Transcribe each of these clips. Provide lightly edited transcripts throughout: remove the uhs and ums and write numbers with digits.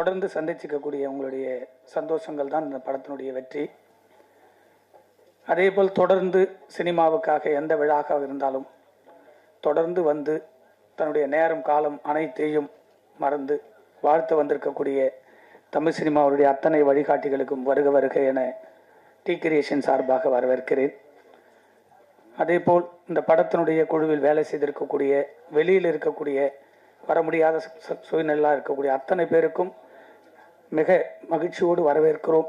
தொடர்ந்து சந்திச்சிக்கக்கூடிய உங்களுடைய சந்தோஷங்கள் தான் இந்த படத்தினுடைய வெற்றி. அதேபோல் தொடர்ந்து சினிமாவுக்காக எந்த விழாவாக இருந்தாலும் தொடர்ந்து வந்து தன்னுடைய நேரம் காலம் அனைத்தையும் மறந்து வாழ்த்து வந்திருக்கக்கூடிய தமிழ் சினிமாவுடைய அத்தனை வழிகாட்டிகளுக்கும் வருக வருக என டி கிரியேஷன் சார்பாக வரவேற்கிறேன். அதேபோல் இந்த படத்தினுடைய குழுவில் வேலை செய்திருக்கக்கூடிய, வெளியில் இருக்கக்கூடிய, வர முடியாத சூழ்நிலையாக இருக்கக்கூடிய அத்தனை பேருக்கும் மிக மகிழ்ச்சியோடு வரவேற்கிறோம்.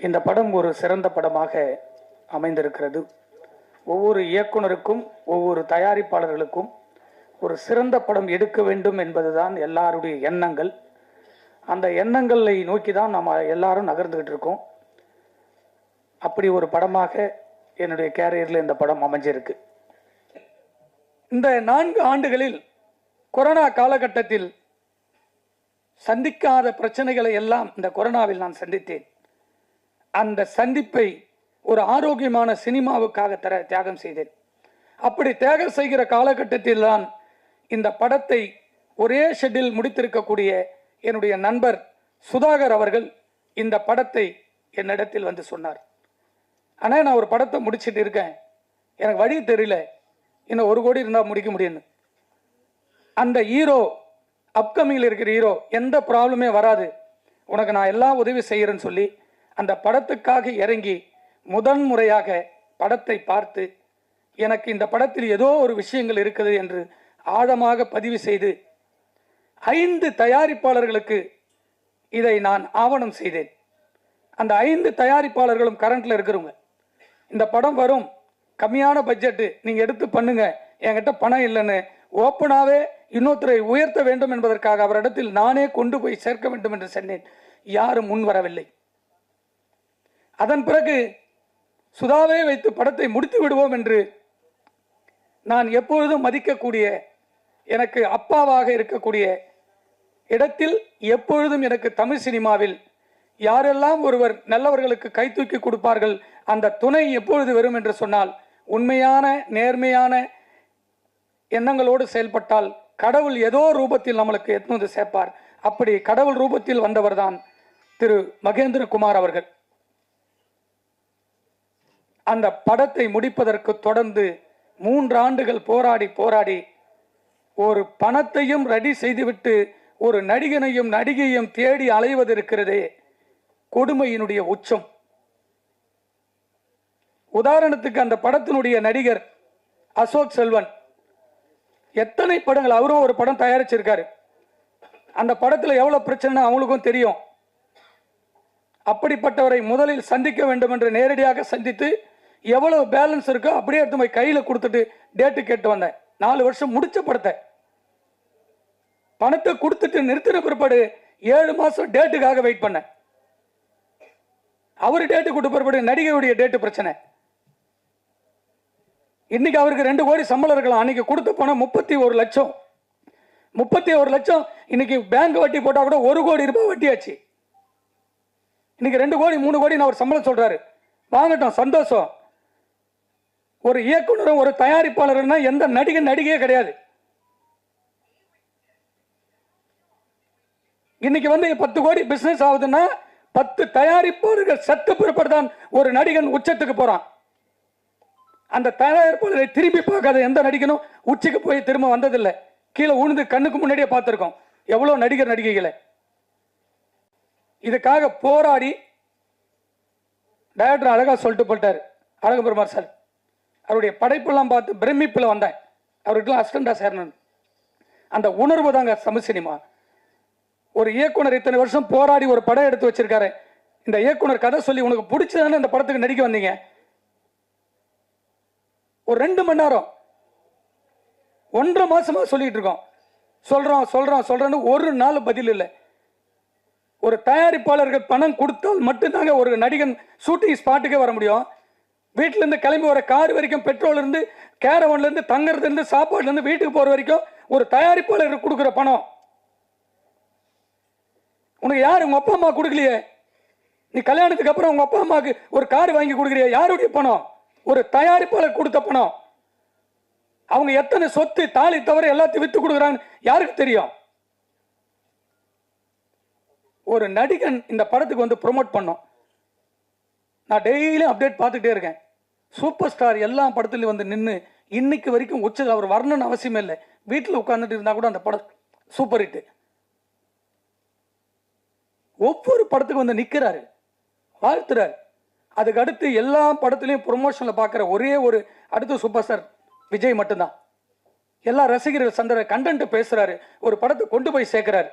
இந்த படம் ஒரு சிறந்த படமாக அமைந்திருக்கிறது. ஒவ்வொரு இயக்குனருக்கும் ஒவ்வொரு தயாரிப்பாளர்களுக்கும் ஒரு சிறந்த படம் எடுக்க வேண்டும் என்பதுதான் எல்லாருடைய எண்ணங்கள். அந்த எண்ணங்களை நோக்கி தான் நம்ம எல்லாரும் நகர்ந்துகிட்டு இருக்கோம். அப்படி ஒரு படமாக என்னுடைய கேரியரில் இந்த படம் அமைஞ்சிருக்கு. இந்த 4 ஆண்டுகளில் கொரோனா காலகட்டத்தில் சந்திக்காத பிரச்சனைகளை எல்லாம் இந்த கொரோனாவில் நான் சந்தித்தேன். அந்த சந்திப்பை ஒரு ஆரோக்கியமான சினிமாவுக்காக தியாகம் செய்தேன். அப்படி தியாகம் செய்கிற காலகட்டத்தில் தான் இந்த படத்தை ஒரே ஷெட்டில் முடித்திருக்கக்கூடிய என்னுடைய நண்பர் சுதாகர் அவர்கள் இந்த படத்தை என்னிடத்தில் வந்து சொன்னார். ஆனால் நான் ஒரு படத்தை முடிச்சுட்டு இருக்கேன், எனக்கு வழி தெரியல, இன்னும் 1 கோடி இருந்தால் முடிக்க முடியும்னு. அந்த ஹீரோ, அப்கமிங்கில் இருக்கிற ஹீரோ, எந்த ப்ராப்ளமே வராது, உனக்கு நான் எல்லாம் உதவி செய்கிறேன்னு சொல்லி அந்த படத்துக்காக இறங்கி முதன் முறையாக படத்தை பார்த்து எனக்கு இந்த படத்தில் ஏதோ ஒரு விஷயங்கள் இருக்குது என்று ஆழமாக பதிவு செய்து 5 தயாரிப்பாளர்களுக்கு இதை நான் ஆவணம் செய்தேன். அந்த 5 தயாரிப்பாளர்களும் கரண்ட்ல இருக்கிறவங்க. இந்த படம் வரும், கம்மியான பட்ஜெட்டு, நீங்கள் எடுத்து பண்ணுங்க, என்கிட்ட பணம் இல்லைன்னு ஓப்பனாகவே இன்னொருத்தரை உயர்த்த வேண்டும் என்பதற்காக அவரிடத்தில் நானே கொண்டு போய் சேர்க்க வேண்டும் என்று சொன்னேன். யாரும் முன் வரவில்லை. அதன் பிறகு சுதாவே வைத்து படத்தை முடித்து விடுவோம் என்று நான் எப்பொழுதும் மதிக்கக்கூடிய, எனக்கு அப்பாவாக இருக்கக்கூடிய இடத்தில் எப்பொழுதும் எனக்கு தமிழ் சினிமாவில் யாரெல்லாம் ஒருவர் நல்லவர்களுக்கு கை தூக்கி கொடுப்பார்கள், அந்த துணை எப்பொழுது வரும் என்று சொன்னால் உண்மையான நேர்மையான எண்ணங்களோடு செயல்பட்டால் கடவுள் ஏதோ ரூபத்தில் நம்மளுக்கு எத்தனை சேர்ப்பார். அப்படி கடவுள் ரூபத்தில் வந்தவர் தான் திரு மகேந்திரகுமார் அவர்கள். அந்த படத்தை முடிப்பதற்கு தொடர்ந்து 3 ஆண்டுகள் போராடி ஒரு பணத்தையும் ரெடி செய்துவிட்டு ஒரு நடிகனையும் நடிகையும் தேடி அலைவது இருக்கிறதே, கொடுமையினுடைய உச்சம். உதாரணத்துக்கு அந்த படத்தினுடைய நடிகர் அசோக் செல்வன் எத்தனை படங்கள், அவரும் ஒரு படம் தயாரிச்சிருக்காரு. அந்த படத்தில் எவ்வளவு பிரச்சனை அவங்களுக்கும் தெரியும். அப்படிப்பட்டவரை முதலில் சந்திக்க வேண்டும் என்று நேரடியாக சந்தித்து எவ்வளவு பேலன்ஸ் இருக்கோ அப்படியே எடுத்து போய் கையில் கொடுத்துட்டு டேட்டு கேட்டு வந்தேன். 4 வருஷம் முடிச்ச படத்தை பணத்தை கொடுத்துட்டு நிறுத்தின பிற்பாடு 7 மாசம் டேட்டுக்காக வெயிட் பண்ண. அவரு டேட்டு கொடுத்த பிற்பாடு நடிகையுடைய டேட்டு பிரச்சனை. இன்னைக்கு அவருக்கு 2 கோடி சம்பளம் இருக்கலாம், அன்னைக்கு கொடுத்த பணம் 31 லட்சம். 31 லட்சம் இன்னைக்கு பேங்க் வட்டி போட்டா கூட 1 கோடி ரூபாய் வட்டியாச்சு. இன்னைக்கு 2 கோடி 3 கோடி அவர் சம்பளம் சொல்றாரு. வாங்கட்டும், சந்தோஷம். ஒரு இயக்குனரும் ஒரு தயாரிப்பாளர்னா எந்த நடிகையே கிடையாது. இன்னைக்கு வந்து 10 கோடி பிசினஸ் ஆகுதுன்னா 10 தயாரிப்பாளர்கள் செத்து பிறப்பதான் ஒரு நடிகன் உச்சத்துக்கு போறான். அந்த தயாரிப்பாளரை திரும்பி பார்க்காத எந்த நடிகனும் உச்சிக்கு போய் திரும்ப வந்ததில்லை. கீழே உழுந்து கண்ணுக்கு முன்னாடியே பார்த்திருக்கோம் எவ்வளவு நடிகர் நடிகைகளை. இதுக்காக போராடி டைரக்டர் அழகா சொல்லிட்டு போட்டார் அழகபெருமாள் சார். அவருடைய படைப்பெல்லாம் பார்த்து பிரமிப்பில் வந்தேன். அவருக்கெல்லாம் அசிஸ்டண்டா சேரணும். அந்த உணர்வு தாங்க தமிழ் சினிமா. ஒரு இயக்குனர் இத்தனை வருஷம் போராடி ஒரு படம் எடுத்து வச்சிருக்காரு. இந்த இயக்குனர் கதை சொல்லி உனக்கு பிடிச்சதானே இந்த படத்துக்கு நடிக்க வந்தீங்க. ஒரு 2 மணி நேரம் 1.5 மாசமா சொல்லிட்டு இருக்கோம். சொல்றோன்னு ஒரு நாள் பதில் இல்லை. ஒரு தயாரிப்பாளர்கள் பணம் கொடுத்தால் மட்டும்தாங்க ஒரு நடிகன் ஷூட்டிங் ஸ்பாட்டுக்கே வர முடியும். வீட்டில இருந்து கிளம்பி வர கார் வரைக்கும், பெட்ரோல் இருந்து, கேரவன்ல இருந்து, தங்கறதுல இருந்து, சாப்பாடுல இருந்து வீட்டுக்கு போற வரைக்கும் ஒரு தயாரிப்பாளருக்கு கொடுக்குற பணம் உனக்கு யாரு? உங்க அப்பா அம்மா கொடுக்கலையே. நீ கல்யாணத்துக்கு அப்புறம் உங்க அப்பா அம்மாவுக்கு ஒரு கார் வாங்கி கொடுக்குறிய, யாருடைய பணம்? ஒரு தயாரிப்பாளர் கொடுத்த பணம். அவங்க எத்தனை சொத்து தாலி தவிர எல்லாத்தையும் வித்து கொடுக்குறாங்க யாருக்கு தெரியும்? ஒரு நடிகன் இந்த படத்துக்கு வந்து ப்ரொமோட் பண்ணோம். நான் டெய்லியும் அப்டேட் பார்த்துட்டே இருக்கேன். சூப்பர் ஸ்டார் எல்லா படத்துலையும் வந்து நின்று இன்னைக்கு வரைக்கும் உச்சது. அவர் வரணும்னு அவசியமே இல்லை, வீட்டில் உட்காந்துட்டு இருந்தால் கூட அந்த படம் சூப்பர் ஹிட். ஒவ்வொரு படத்துக்கு வந்து நிற்கிறாரு, வாழ்த்துறாரு. அதுக்கு அடுத்து எல்லா படத்துலையும் ப்ரொமோஷனில் பார்க்குற ஒரே ஒரு அடுத்த சூப்பர் ஸ்டார் விஜய் மட்டும்தான். எல்லா ரசிகர்கள் சந்திர கண்டென்ட் பேசுறாரு, ஒரு படத்தை கொண்டு போய் சேர்க்கிறாரு.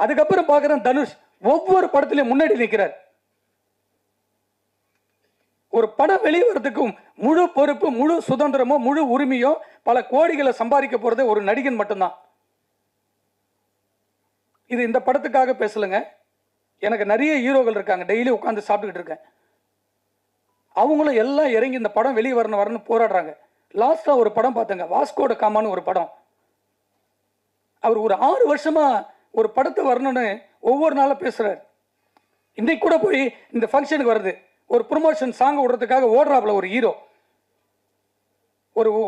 அதுக்கப்புறம் பார்க்குறேன் தனுஷ் ஒவ்வொரு படத்திலையும் முன்னாடி நிற்கிறார். ஒரு படம் வெளிவரத்துக்கும் முழு பொறுப்பு, முழு சுதந்திரமோ, முழு உரிமையோ, பல கோடிகளை சம்பாதிக்க போறதே ஒரு நடிகன் மட்டும்தான். இது இந்த படத்துக்காக பேசலுங்க. எனக்கு நிறைய ஹீரோக்கள் இருக்காங்க, டெய்லி உட்காந்து சாப்பிட்டுக்கிட்டு இருக்கேன். அவங்களும் எல்லாம் இறங்கி இந்த படம் வெளியே வரணும்னு போராடுறாங்க. லாஸ்டா ஒரு படம் பார்த்தங்க, வாஸ்கோட காமான்னு ஒரு படம். அவர் ஒரு 6 வருஷமா ஒரு படத்தை வரணும்னு ஒவ்வொரு நாளும் பேசுறாரு. இன்னைக்கு கூட போய் இந்த ஃபங்க்ஷனுக்கு வருது, ஒரு ப்ரொமோஷன் சாங் விடுறதுக்காக ஓடுறாப்புல ஒரு ஹீரோ.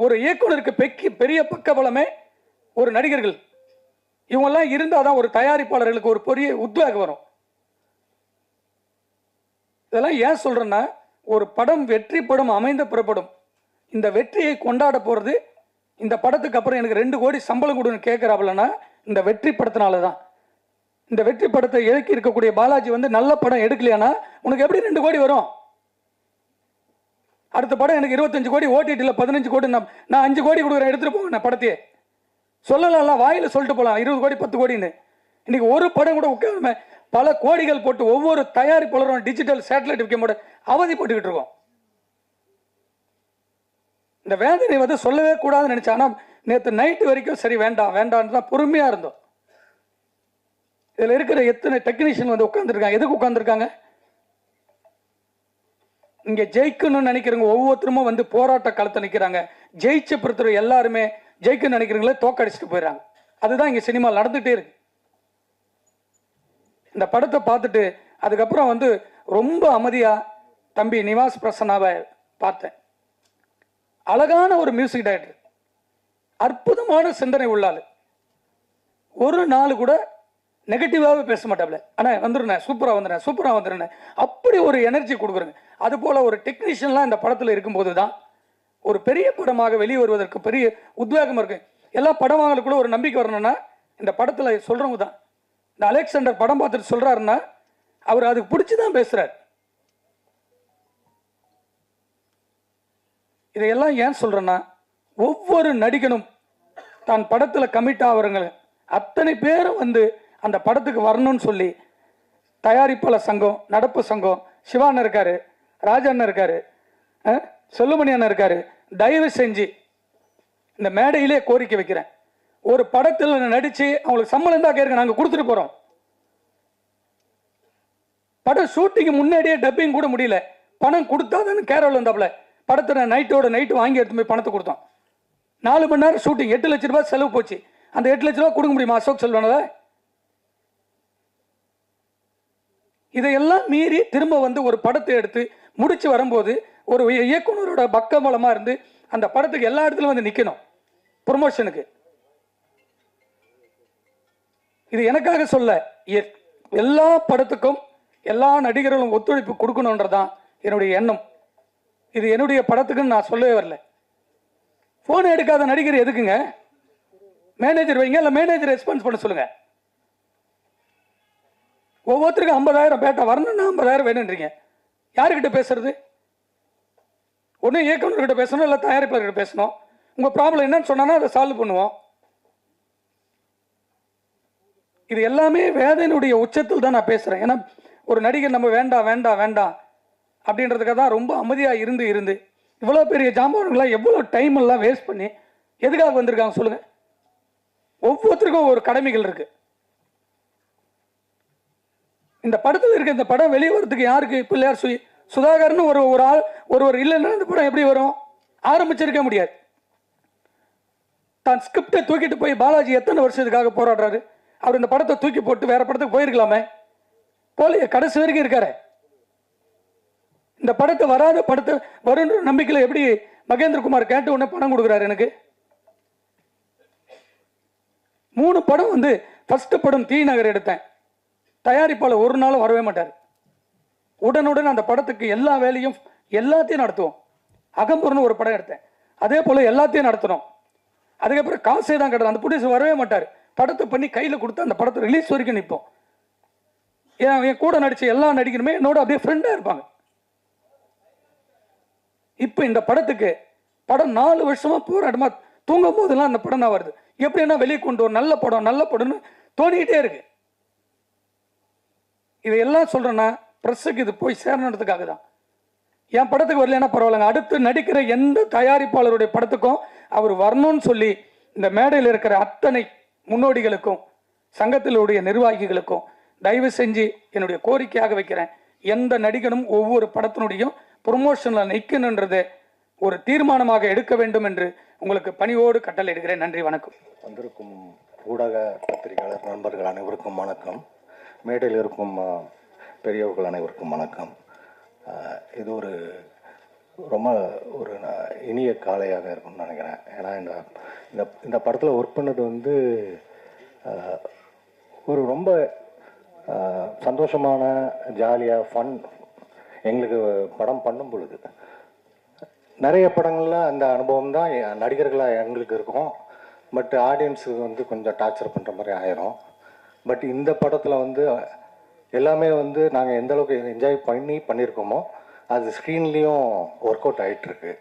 ஒரு இயக்குனருக்கு பெரிய பக்கபலமே ஒரு நடிகர்கள். இவங்கெல்லாம் இருந்தாதான் ஒரு தயாரிப்பாளர்களுக்கு ஒரு பெரிய உத்வேகம் வரும். இதெல்லாம் ஏன் சொல்றேன்னா, ஒரு படம் வெற்றி படம் அமைந்த புறப்படும். இந்த வெற்றியை கொண்டாட போறது, இந்த படத்துக்கு அப்புறம் எனக்கு 2 கோடி சம்பளம் கொடுன்னு கேட்கிறாப்புலன்னா இந்த வெற்றி படத்தினால தான். இந்த வெற்றி படத்தை இயக்கி இருக்கக்கூடிய பாலாஜி வந்து நல்ல படம் எடுக்கலையானா உனக்கு எப்படி 2 கோடி வரும்? அடுத்த படம் எனக்கு 25 கோடி, ஓடிடியில் 15 கோடி, நான் 5 கோடி கொடுக்குறேன், எடுத்துட்டு போங்க. நான் படத்தையே சொல்லலாம், வாயில சொல்லிட்டு போகலாம் 20 கோடி 10 கோடின்னு. இன்னைக்கு ஒரு படம் கூட உட்கார்ந்து பல கோடிகள் போட்டு ஒவ்வொரு தயாரிப்பாளரும் டிஜிட்டல் சேட்டலைட் விற்க போது அவதிப்பட்டுக்கிட்டு இருக்கோம். இந்த வேதனை வந்து சொல்லவே கூடாதுன்னு நினைச்சேன். ஆனால் நேற்று நைட்டு வரைக்கும் சரி வேண்டாம் வேண்டாம் தான் பொறுமையா இருந்தோம். இதில் இருக்கிற எத்தனை டெக்னீஷியன் வந்து உட்காந்துருக்காங்க, எதுக்கு உட்காந்துருக்காங்க? இங்க ஜெயிக்கணும்னு நினைக்கிறவங்க ஒவ்வொருத்தரும் வந்து போராட்ட களத்தை நிற்கிறாங்க. ஜெயிச்ச பொறுத்தவரை எல்லாருமே ஜெயிக்கணும்னு நினைக்கிறவங்களே தோக்கடிச்சிட்டு போயிடறாங்க. அதுதான் இங்க சினிமா நடந்துகிட்டே இருக்கு. இந்த படத்தை பார்த்துட்டு அதுக்கப்புறம் வந்து ரொம்ப அமைதியா தம்பி நிவாஸ் பிரசன்னாவை பார்த்தேன். அழகான ஒரு மியூசிக் டைரக்டர், அற்புதமான சிந்தனை உள்ளாள். ஒரு நாள் கூட நெகட்டிவாகவே பேச மாட்டாப்ல. ஆனால் வந்துடுறேன், சூப்பராக வந்துடுறேன், அப்படி ஒரு எனர்ஜி கொடுக்குறேங்க. அது போல ஒரு டெக்னீஷியன்லாம் இந்த படத்தில் இருக்கும்போது தான் ஒரு பெரிய படமாக வெளியே வருவதற்கு பெரிய உத்வேகம் இருக்கு. எல்லா படம் வாங்கலுக்குள்ள ஒரு நம்பிக்கை வரணும்னா இந்த படத்தில் சொல்றவங்க தான். இந்த அலெக்சாண்டர் படம் பார்த்துட்டு சொல்றாருன்னா அவர் அதுக்கு பிடிச்சுதான் பேசுறாரு. இதையெல்லாம் ஏன் சொல்றேன்னா, ஒவ்வொரு நடிகனும் தான் படத்தில் கமிட் ஆகிறவங்க அத்தனை பேரும் வந்து அந்த படத்துக்கு வரணும்னு சொல்லி தயாரிப்பாளர் சங்கம், நடப்பு சங்கம், சிவாண்ணன் இருக்காரு, ராஜண்ணன் இருக்காரு, செல்லுமணி அண்ணன் இருக்காரு, தயவு செஞ்சு இந்த மேடையிலே கோரிக்கை வைக்கிறேன். ஒரு படத்தில் நடிச்சு அவங்களுக்கு சம்பளம் தான் கேட்க நாங்கள் கொடுத்துட்டு போறோம். படம் ஷூட்டிங் முன்னாடியே டப்பிங் கூட முடியல, பணம் கொடுத்தாதுன்னு கேரள வந்தாப்புல. படத்தை நைட்டோட நைட்டு வாங்கி எடுத்து போய் பணத்தை கொடுத்தோம். 4 மணி நேரம் ஷூட்டிங், 8 லட்ச ரூபாய் செலவு போச்சு. அந்த 8 லட்ச ரூபாய் கொடுக்க முடியுமா அசோக் செல்வனால? இதையெல்லாம் மீறி திரும்ப வந்து ஒரு படத்தை எடுத்து முடிச்சு வரும்போது ஒரு இயக்குனரோட பக்கபலமா இருந்து அந்த படத்துக்கு எல்லா இடத்துலையும் வந்து நிக்கணும் ப்ரொமோஷனுக்கு. இது எனக்காக சொல்ல, எல்லா படத்துக்கும் எல்லா நடிகர்களும் ஒத்துழைப்பு கொடுக்கணுன்றதான் என்னுடைய எண்ணம். இது என்னுடைய படத்துக்குன்னு நான் சொல்லவே வரல. போன் எடுக்காத நடிகர் எதுக்குங்க? மேனேஜர் வைங்க, இல்லை மேனேஜர் ரெஸ்பான்ஸ் பண்ண சொல்லுங்க. ஒவ்வொருத்தருக்கும் 50,000 பேட்டா வரணும்னா 50,000 வேணுன்றீங்க. யாருக்கிட்ட பேசுறது? ஒன்று இயக்குநர்கிட்ட பேசணும், இல்லை தயாரிப்பாளர்கிட்ட பேசணும். உங்கள் ப்ராப்ளம் என்னன்னு சொன்னா அதை சால்வ் பண்ணுவோம். இது எல்லாமே வேதனையுடைய உச்சத்தில் தான் நான் பேசுறேன். ஏன்னா ஒரு நடிகர் நம்ம வேண்டாம் வேண்டாம் வேண்டாம் அப்படின்றதுக்காக தான் ரொம்ப அமைதியாக இருந்து இவ்வளோ பெரிய ஜாம்பவான்களாம் எவ்வளோ டைம் எல்லாம் வேஸ்ட் பண்ணி எதுக்காக வந்திருக்காங்க சொல்லுங்க? ஒவ்வொருத்தருக்கும் ஒரு கடமைகள் இருக்கு. இந்த படத்தில் இருக்க இந்த படம் வெளியே வரதுக்கு யாருக்கு? பிள்ளையார் சுதாகர்னு ஒரு ஆள் ஒருவர் இல்லைன்னா இந்த படம் எப்படி வரும்? ஆரம்பிச்சிருக்க முடியாது. தான் ஸ்கிரிப்டை தூக்கிட்டு போய் பாலாஜி எத்தனை வருஷத்துக்காக போராடுறாரு. அவர் இந்த படத்தை தூக்கி போட்டு வேற படத்துக்கு போயிருக்கலாமே, போலிய கடைசி வரைக்கும் இருக்காரு. இந்த படத்தை வராத படத்தை வருன்ற நம்பிக்கையில் எப்படி மகேந்திரகுமார் கேட்டு உடனே பணம் கொடுக்குறாரு? எனக்கு 3 படம் வந்து ஃபர்ஸ்ட் படம் தீ நகர் எடுத்தேன். தயாரிப்பாளர் ஒரு நாளும் வரவே மாட்டார். உடனுடன் அந்த படத்துக்கு எல்லா வேலையும் எல்லாத்தையும் நடத்துவோம். அகம்புறன்னு ஒரு படம் எடுத்தேன், அதே போல எல்லாத்தையும் நடத்தணும். அதுக்கப்புறம் காசே தான் கிடையாது, அந்த ப்ரொடியூசர் வரவே மாட்டார். படத்தை பண்ணி கையில் கொடுத்து அந்த படத்தை ரிலீஸ் வரைக்கும் நிற்போம். என் கூட நடிச்ச எல்லா நடிகருமே என்னோட அப்படியே ஃப்ரெண்டாக இருப்பாங்க. இப்போ இந்த படத்துக்கு படம் 4 வருஷமா போராட்டமா தூங்கும் போதெல்லாம் அந்த படம் தான் வருது. எப்படின்னா வெளியே கொண்டு ஒரு நல்ல படம்னு தோணிக்கிட்டே இருக்கு. இதையெல்லாம் சொல்றேன்னா பிரஸுக்கு இது போய் சேரணுன்றதுக்காக தான். என் படத்துக்கு வரலன்னா பரவாயில்லைங்க, அடுத்து நடிக்கிற எந்த தயாரிப்பாளருடைய படத்துக்கும் அவர் வரணும்னு சொல்லி இந்த மேடையில் இருக்கிற அத்தனை முன்னோடிகளுக்கும் சங்கத்திலுடைய நிர்வாகிகளுக்கும் தயவு செஞ்சு என்னுடைய கோரிக்கையாக வைக்கிறேன். எந்த நடிகனும் ஒவ்வொரு படத்தினுடையும் ப்ரொமோஷனில் நிற்கணுன்றது ஒரு தீர்மானமாக எடுக்க வேண்டும் என்று உங்களுக்கு பணிவோடு கட்டளையிடுகிறேன். நன்றி, வணக்கம். வந்திருக்கும் ஊடக பத்திரிகையாளர் நண்பர்கள் அனைவருக்கும் வணக்கம். மேடையில் இருக்கும் பெரியவர்கள் அனைவருக்கும் வணக்கம். இது ஒரு ரொம்ப ஒரு இனிய காலையாக இருக்கும்னு நினைக்கிறேன். ஏன்னா இந்த படத்தில் ஒர்க் பண்ணது வந்து ஒரு ரொம்ப சந்தோஷமான ஜாலியாக ஃபன். எங்களுக்கு படம் பண்ணும் பொழுது நிறைய படங்களில் அந்த அனுபவம் தான் நடிகர்களாக எங்களுக்கு இருக்கும். பட் ஆடியன்ஸுக்கு வந்து கொஞ்சம் டார்ச்சர் பண்ணுற மாதிரி ஆயிரும். பட் இந்த படத்தில் வந்து எல்லாமே வந்து நாங்கள் எந்த அளவுக்கு என்ஜாய் பண்ணியிருக்கோமோ அது ஸ்க்ரீன்லேயும் ஒர்க் அவுட் ஆகிட்டுருக்கு.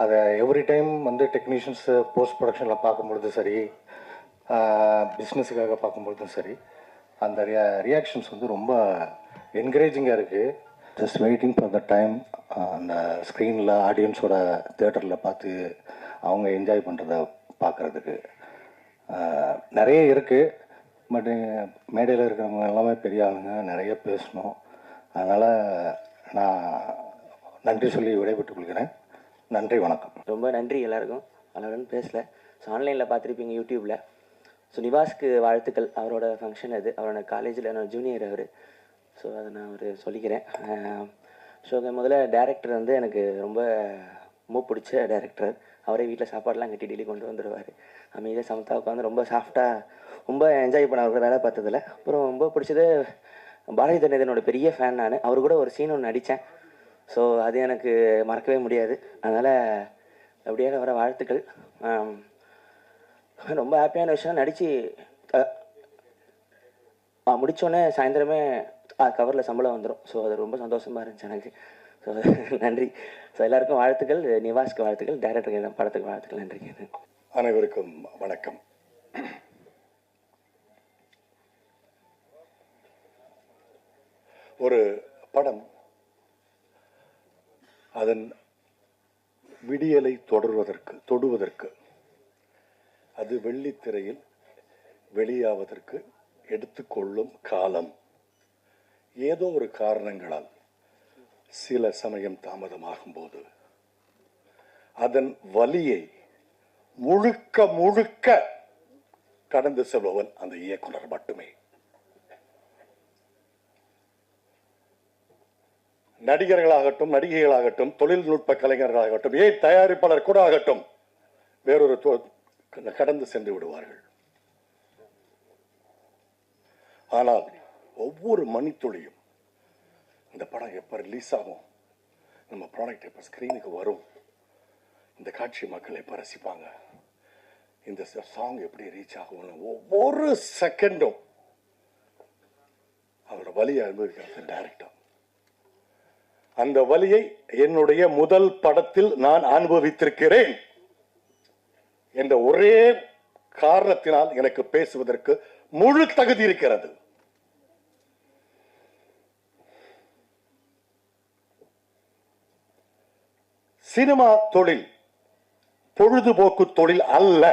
அதை எவ்ரி டைம் வந்து டெக்னீஷியன்ஸு போஸ்ட் ப்ரொடக்ஷனில் பார்க்கும்பொழுதும் சரி, பிஸ்னஸுக்காக பார்க்கும்பொழுதும் சரி, அந்த ரியாக்ஷன்ஸ் வந்து ரொம்ப என்கரேஜிங்காக இருக்குது. Just waiting for the time அந்த ஸ்க்ரீனில் ஆடியன்ஸோட தேட்டரில் பார்த்து அவங்க என்ஜாய் பண்ணுறத பார்க்குறதுக்கு நிறைய இருக்குது. பட் மேடையில் இருக்கிறவங்க எல்லாமே பெரிய ஆளுங்க, நிறைய பேசணும். அதனால் நான் நன்றி சொல்லி விடைபெற்றுக் கொள்கிறேன். நன்றி, வணக்கம். ரொம்ப நன்றி எல்லாருக்கும். அவ்வளோன்னு பேசலை. ஸோ ஆன்லைனில் பார்த்துருப்பீங்க யூடியூப்பில். ஸோ நிவாஸ்க்கு வாழ்த்துக்கள். அவரோட ஃபங்க்ஷன் அது. அவரோட காலேஜில் நான் ஜூனியர் அவர். ஸோ அதை நான் ஒரு சொல்லிக்கிறேன். ஸோ முதல்ல டேரக்டர் வந்து எனக்கு ரொம்ப பிடிச்ச டேரக்டர். அவரே வீட்டில் சாப்பாடெலாம் கட்டி டெய்லி கொண்டு வந்துடுவார். அமைதியாக சமத்தா உட்காந்து ரொம்ப சாஃப்டாக ரொம்ப என்ஜாய் பண்ண அவரோட வேலை பார்த்ததில்ல. அப்புறம் ரொம்ப பிடிச்சது பாரதி தன்னிதனோட பெரிய ஃபேன் நான். அவர் கூட ஒரு சீன் ஒன்று நடித்தேன். ஸோ அது எனக்கு மறக்கவே முடியாது. அதனால் அப்படியே வர வாழ்த்துக்கள். ரொம்ப ஹாப்பியான விஷயம், நடித்து முடித்தோடனே சாயந்தரமே கவரில் சம்பளம் வந்துடும். ஸோ அது ரொம்ப சந்தோஷமாக இருந்துச்சு எனக்கு. ஸோ நன்றி. ஸோ எல்லாருக்கும் வாழ்த்துக்கள். நிவாஸ்க்கு வாழ்த்துக்கள், டைரக்டருக்கு படத்துக்கு வாழ்த்துக்கள். நன்றி. அனைவருக்கும் வணக்கம். ஒரு படம் அதன் விடியலை தொடுவதற்கு அது வெள்ளித்திரையில் வெளியாவதற்கு எடுத்துக்கொள்ளும் காலம் ஏதோ ஒரு காரணங்களால் சில சமயம் தாமதமாகும் போது அதன் வலியை முழுக்க கடந்து செல்பவன் அந்த இயக்குனர் மட்டுமே. நடிகர்களாகட்டும், நடிகைகளாகட்டும், தொழில்நுட்ப கலைஞர்களாகட்டும், ஏன் தயாரிப்பாளர் கூட ஆகட்டும், வேறொரு கடந்து சென்று விடுவார்கள். ஆனால் ஒவ்வொரு மணித்துளியும் இந்த படம் எப்ப ரிலீஸ் ஆகும், நம்ம ப்ராடக்ட் எப்ப ஸ்கிரீனுக்கு வரும், இந்த காட்சி மக்கள் எப்ப ரசிப்பாங்க, இந்த சாங் எப்படி ரீச் ஆகும், ஒவ்வொரு செகண்டும் அவரோட வலியை அனுபவிக்கிறது டைரக்டர். அந்த வலியை என்னுடைய முதல் படத்தில் நான் அனுபவித்திருக்கிறேன் என்ற ஒரே காரணத்தினால் எனக்கு பேசுவதற்கு முழு தகுதி இருக்கிறது. சினிமா தொழில் பொழுதுபோக்கு தொழில் அல்ல.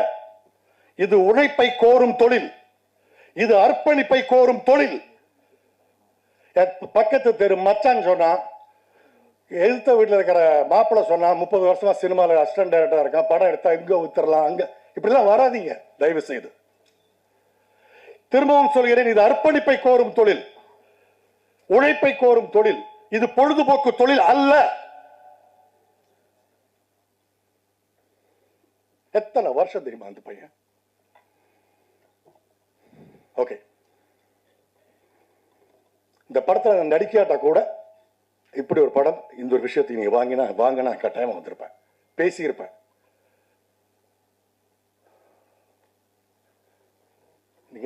இது உழைப்பை கோரும் தொழில். இது அர்ப்பணிப்பை கோரும் தொழில். பக்கத்து தெரு மச்சான் சொன்னா, எழுத்த வீட்டில் இருக்கிற மாப்பிள்ள சொன்னா 30 வருஷமா சினிமாவில் அசிஸ்டன்ட் டைரக்டரா இருக்கான், படம் எடுத்தா இங்க வித்துறலாம் அங்க, இப்படிலாம் வராதீங்க தயவு செய்து. திரும்பவும் சொல்கிறேன், இது அர்ப்பணிப்பை கோரும் தொழில், உழைப்பை கோரும் தொழில். இது பொழுதுபோக்கு தொழில் அல்ல. எத்தனை வருஷம் தெரியுமா அந்த பையன்? ஓகே, இந்த படத்தில் நான் நடிக்காட்டா கூட இப்படி ஒரு படம், இந்த ஒரு விஷயத்தை நீங்கள் வாங்கினா கட்டாயமாக வந்திருப்பேன், பேசியிருப்பேன்.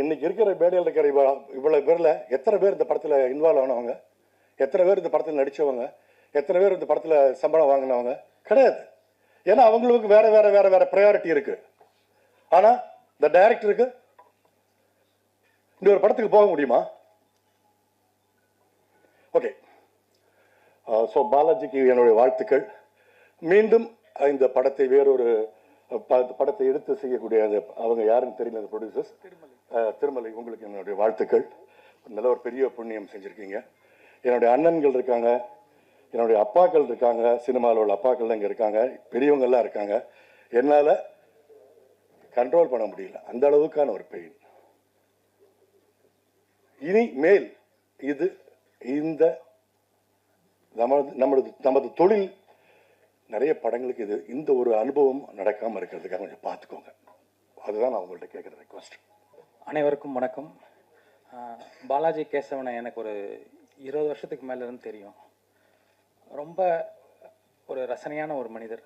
இன்னைக்கு இருக்கிற மேடையில் இருக்கிற இவ்வளவு பேர்ல எத்தனை பேர் இந்த படத்தில் இன்வால்வ் ஆனவங்க, எத்தனை பேர் இந்த படத்தில் நடிச்சவங்க, எத்தனை பேர் இந்த படத்தில் சம்பளம் வாங்கினவங்க? கிடையாது. ஏன்னா அவங்களுக்கு வேற வேற வேற வேற ப்ரையாரிட்டி இருக்கு. ஆனா இந்த டைரக்டருக்கு இந்த ஒரு படத்துக்கு போக முடியுமா? ஓகே, ஸோ பாலாஜிக்கு என்னுடைய வாழ்த்துக்கள். மீண்டும் இந்த படத்தை வேறொரு படத்தை எடுத்து செய்யக்கூடிய அவங்க யாருன்னு தெரியல, அந்த ப்ரொடியூசர்ஸ் திருமலை, உங்களுக்கு என்னுடைய வாழ்த்துக்கள். நல்ல ஒரு பெரிய புண்ணியம் செஞ்சுருக்கீங்க. என்னுடைய அண்ணன்கள் இருக்காங்க, என்னுடைய அப்பாக்கள் இருக்காங்க, சினிமாவில் உள்ள அப்பாக்கள் இங்கே இருக்காங்க, பெரியவங்கள்லாம் இருக்காங்க. என்னால் கண்ட்ரோல் பண்ண முடியல, அந்த அளவுக்கான ஒரு பெயின். இனி மேல் இது இந்த நமது தொழில் நிறைய படங்களுக்கு இந்த ஒரு அனுபவம் நடக்காமல் இருக்கிறதுக்காக கொஞ்சம் பார்த்துக்கோங்க. அதுதான் நான் உங்கள்கிட்ட கேட்குற ரெக்வஸ்ட். அனைவருக்கும் வணக்கம். பாலாஜி கேசவனை எனக்கு ஒரு 20 வருஷத்துக்கு மேலேருந்து தெரியும். ரொம்ப ஒரு ரசனையான ஒரு மனிதர்,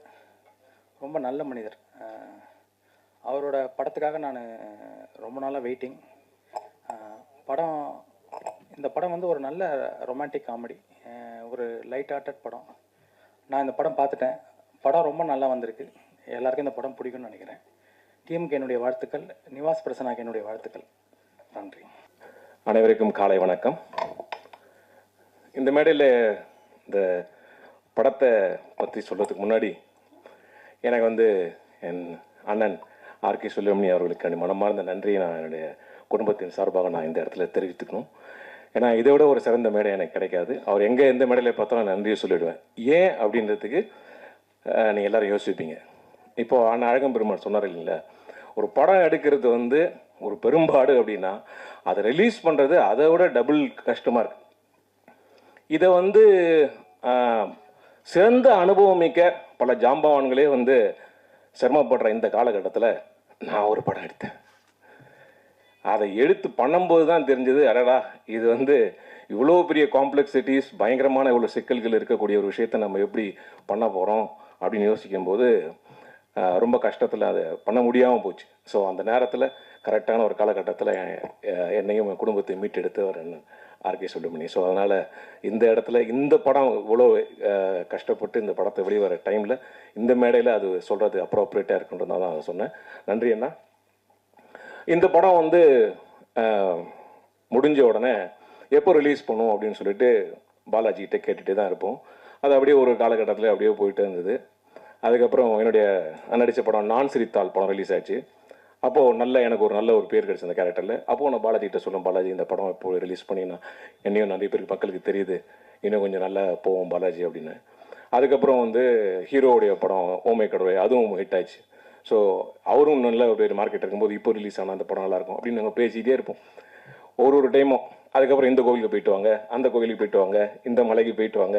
ரொம்ப நல்ல மனிதர். அவரோட படத்துக்காக நான் ரொம்ப நாளாக வெயிட்டிங். இந்த படம் வந்து ஒரு நல்ல ரொமான்டிக் காமெடி, ஒரு லைட் ஹார்ட்டட் படம். நான் இந்த படம் பார்த்துட்டேன். படம் ரொம்ப நல்லா வந்திருக்கு. எல்லாருக்கும் இந்த படம் பிடிக்கும்னு நினைக்கிறேன். டீமுக்கு என்னுடைய வாழ்த்துக்கள், நிவாஸ் பிரசன்னாக்கு என்னுடைய வாழ்த்துக்கள். நன்றி. அனைவருக்கும் காலை வணக்கம். இந்த மேடையில் இந்த படத்தை பற்றி சொல்கிறதுக்கு முன்னாடி எனக்கு வந்து என் அண்ணன் ஆர்கே சுல்யமணி அவர்களுக்கு மனமார்ந்த நன்றியை நான் என்னுடைய குடும்பத்தின் சார்பாக நான் இந்த இடத்துல தெரிவித்துக்கணும். ஏன்னா இதை விட ஒரு சிறந்த மேடை எனக்கு கிடைக்காது. அவர் எங்கே எந்த மேடையில் பார்த்தாலும் நன்றியை சொல்லிவிடுவேன். ஏன் அப்படின்றதுக்கு நீங்கள் எல்லோரும் யோசிப்பீங்க. இப்போது அண்ணன் அழகம்பெருமாள் சொன்னார் இல்லைங்களா, ஒரு படம் எடுக்கிறது வந்து ஒரு பெரும்பாடு அப்படின்னா அதை ரிலீஸ் பண்ணுறது அதை விட டபுள் கஷ்டமாக இருக்குது. இதை வந்து சிறந்த அனுபவம் மிக்க பல ஜாம்பவான்களே வந்து சிரமப்படுற இந்த காலகட்டத்தில் நான் ஒரு படம் எடுத்தேன். அதை எடுத்து பண்ணும்போது தான் தெரிஞ்சது, அடடா இது வந்து இவ்வளோ பெரிய காம்ப்ளெக்சிட்டிஸ், பயங்கரமான இவ்வளோ சிக்கல்கள் இருக்கக்கூடிய ஒரு விஷயத்தை நம்ம எப்படி பண்ண போகிறோம் அப்படின்னு யோசிக்கும்போது ரொம்ப கஷ்டத்தில் அதை பண்ண முடியாமல் போச்சு. ஸோ அந்த நேரத்தில் கரெக்டான ஒரு காலகட்டத்தில் என்னையும் என் குடும்பத்தை மீட்டெடுத்து அவர் என்ன ஆர்கே சுல்யமணி. ஸோ அதனால் இந்த இடத்துல இந்த படம் இவ்வளோ கஷ்டப்பட்டு இந்த படத்தை வெளிவர டைமில் இந்த மேடையில் அது சொல்கிறது அப்ரோப்ரியேட்டாக இருக்குன்றதுனால தான் அதை சொன்னேன். நன்றி அண்ணா. இந்த படம் வந்து முடிஞ்ச உடனே எப்போ ரிலீஸ் பண்ணுவோம் அப்படின்னு சொல்லிட்டு பாலாஜிகிட்ட கேட்டுகிட்டே தான் இருப்போம். அது அப்படியே ஒரு காலகட்டத்தில் அப்படியே போயிட்டே இருந்தது. அதுக்கப்புறம் என்னுடைய நடித்த படம் நான் சிரித்தால் படம் ரிலீஸ் ஆச்சு. அப்போது எனக்கு ஒரு நல்ல ஒரு பேர் கிடச்சி அந்த கேரக்டரில். அப்போது நான் பாலாஜிகிட்ட சொல்லுவேன், பாலாஜி இந்த படம் இப்போ ரிலீஸ் பண்ணி நான் என்னையும் நிறைய பேருக்கு மக்களுக்கு தெரியுது, இன்னும் கொஞ்சம் நல்லா போவோம் பாலாஜி அப்படின்னு. அதுக்கப்புறம் வந்து ஹீரோவுடைய படம் ஓமை கடவுளை, அதுவும் ஹிட் ஆயிடுச்சு. ஸோ அவரும் நல்ல ஒரு மார்க்கெட் இருக்கும்போது இப்போ ரிலீஸ் ஆனால் அந்த படம் நல்லாயிருக்கும் அப்படின்னு நாங்கள் பேசிக்கிட்டே இருப்போம் ஒரு டைமும். அதுக்கப்புறம் இந்த கோவிலுக்கு போயிட்டு வாங்க, அந்த கோவிலுக்கு போயிட்டு வாங்க, இந்த மலைக்கு போயிட்டு வாங்க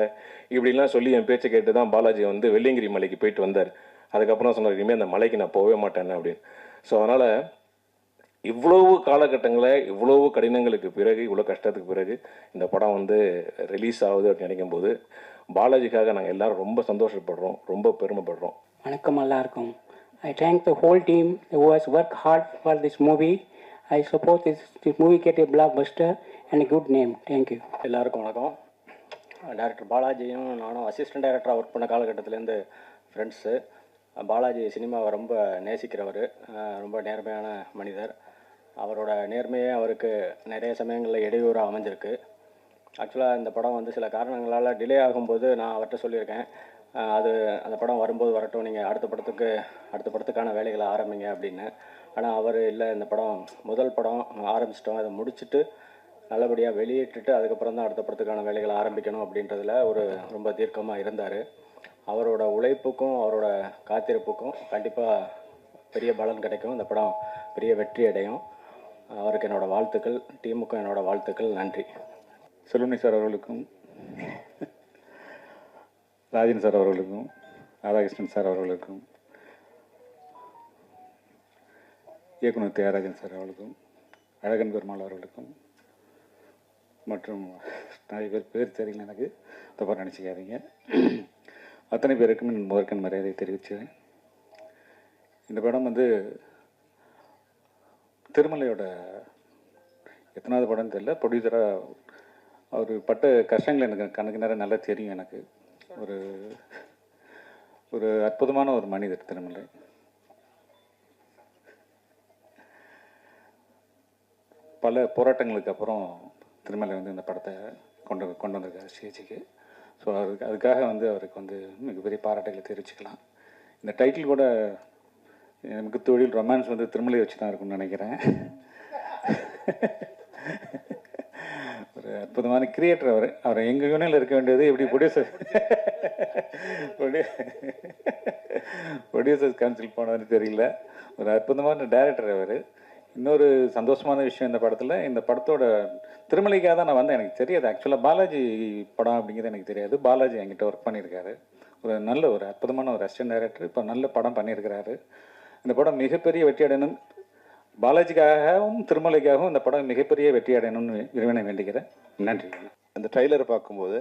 இப்படிலாம் சொல்லி என் பேச்சை கேட்டு தான் பாலாஜி வந்து வெள்ளியங்கிரி மலைக்கு போயிட்டு வந்தார். அதுக்கப்புறம் சொன்னார், இனிமேல் அந்த மலைக்கு நான் போகவே மாட்டேன்னு அப்படின்னு. ஸோ அதனால் இவ்வளவு காலகட்டங்களில் இவ்வளவு கடினங்களுக்கு பிறகு, இவ்வளோ கஷ்டத்துக்கு பிறகு இந்த படம் வந்து ரிலீஸ் ஆகுது அப்படின்னு நினைக்கும் போது பாலாஜிக்காக நாங்கள் எல்லோரும் ரொம்ப சந்தோஷப்படுறோம், ரொம்ப பெருமைப்படுறோம். வணக்கம் எல்லாருக்கும். I thank the whole team who has worked hard for this movie. I suppose this movie get a blockbuster and a good name. Thank you. எல்லாருக்கும் வணக்கம். டைரக்டர் பாலாஜியும் நானும் அசிஸ்டன்ட் டைரக்டராக ஒர்க் பண்ண காலகட்டத்திலேருந்து ஃப்ரெண்ட்ஸு. பாலாஜி சினிமாவை ரொம்ப நேசிக்கிறவர், ரொம்ப நேர்மையான மனிதர். அவரோட நேர்மையே அவருக்கு நிறைய சமயங்களில் இடையூறாக அமைஞ்சிருக்கு. ஆக்சுவலாக இந்த படம் வந்து சில காரணங்களால் டிலே ஆகும்போது நான் அவர்கிட்ட சொல்லியிருக்கேன், அந்த படம் வரும்போது வரட்டும், நீங்கள் அடுத்த படத்துக்கான வேலைகளை ஆரம்பிங்க அப்படின்னு. ஆனால் அவர் இல்லை, இந்த படம் முதல் படம் ஆரம்பிச்சிட்டோம், அதை முடிச்சுட்டு நல்லபடியாக வெளியிட்டுட்டு அதுக்கப்புறம் தான் அடுத்த படத்துக்கான வேலைகளை ஆரம்பிக்கணும் அப்படின்றதுல ரொம்ப தீர்க்கமாக இருந்தார். அவரோட உழைப்புக்கும் அவரோட காத்திருப்புக்கும் கண்டிப்பாக பெரிய பலன் கிடைக்கும். இந்த படம் பெரிய வெற்றி அடையும். அவருக்கு என்னோடய வாழ்த்துக்கள், டீமுக்கும் என்னோடய வாழ்த்துக்கள். நன்றி. சுல்யமணி சார் அவர்களுக்கும், ராஜன் சார் அவர்களுக்கும், ராதாகிருஷ்ணன் சார் அவர்களுக்கும், இயக்குனர் தியாகராஜன் சார் அவர்களுக்கும், அழகன் பெருமாள் அவர்களுக்கும் மற்றும் நிறைய பேர் தெரியல எனக்கு, தப்பாக நினச்சிக்காதீங்க. அத்தனை பேருக்கும் என் முதற்கண் மரியாதை தெரிவிச்சேன். இந்த படம் வந்து திருமலையோட எத்தனாவது படம்னு தெரியல, ப்ரொடியூசராக அவர் பட்ட கஷ்டங்கள் எனக்கு கணக்கு நேரம் நல்லா தெரியும். எனக்கு ஒரு அற்புதமான ஒரு மனிதர் திருமலை. பல போராட்டங்களுக்கு அப்புறம் திருமலை வந்து இந்த படத்தை கொண்டு வந்திருக்காரு ஸ்டேஜுக்கு. ஸோ அதுக்காக வந்து அவருக்கு வந்து மிகப்பெரிய பாராட்டுகளை தெரிவிச்சுக்கலாம். இந்த டைட்டில் கூட எனக்கு தொழில் ரொமான்ஸ் வந்து திருமலை வச்சு தான் இருக்கும்னு நினைக்கிறேன். ஒரு அற்புதமான கிரியேட்டர் அவர் எங்கள் யூனியனில் இருக்க வேண்டியது எப்படி ப்ரொடியூசர்ஸ் கவுன்சில் போனதுன்னு தெரியல. ஒரு அற்புதமான டைரக்டர் அவர். இன்னொரு சந்தோஷமான விஷயம் இந்த படத்தில், இந்த படத்தோட திருமலைக்காக தான் நான் வந்தேன். எனக்கு தெரியாது ஆக்சுவலாக பாலாஜி படம் அப்படிங்கிறது எனக்கு தெரியாது. பாலாஜி என்கிட்ட ஒர்க் பண்ணியிருக்காரு. ஒரு அற்புதமான ஒரு அசிஸ்டன்ட் டைரக்டர். இப்போ நல்ல படம் பண்ணியிருக்கிறாரு. இந்த படம் மிகப்பெரிய வெற்றி அடையணும், பாலாஜிக்காகவும் திருமலைக்காகவும் இந்த படம் மிகப்பெரிய வெற்றி அடையணும்னு இறைவனை வேண்டிக்கிறேன். நன்றி. அந்த ட்ரைலரை பார்க்கும்போது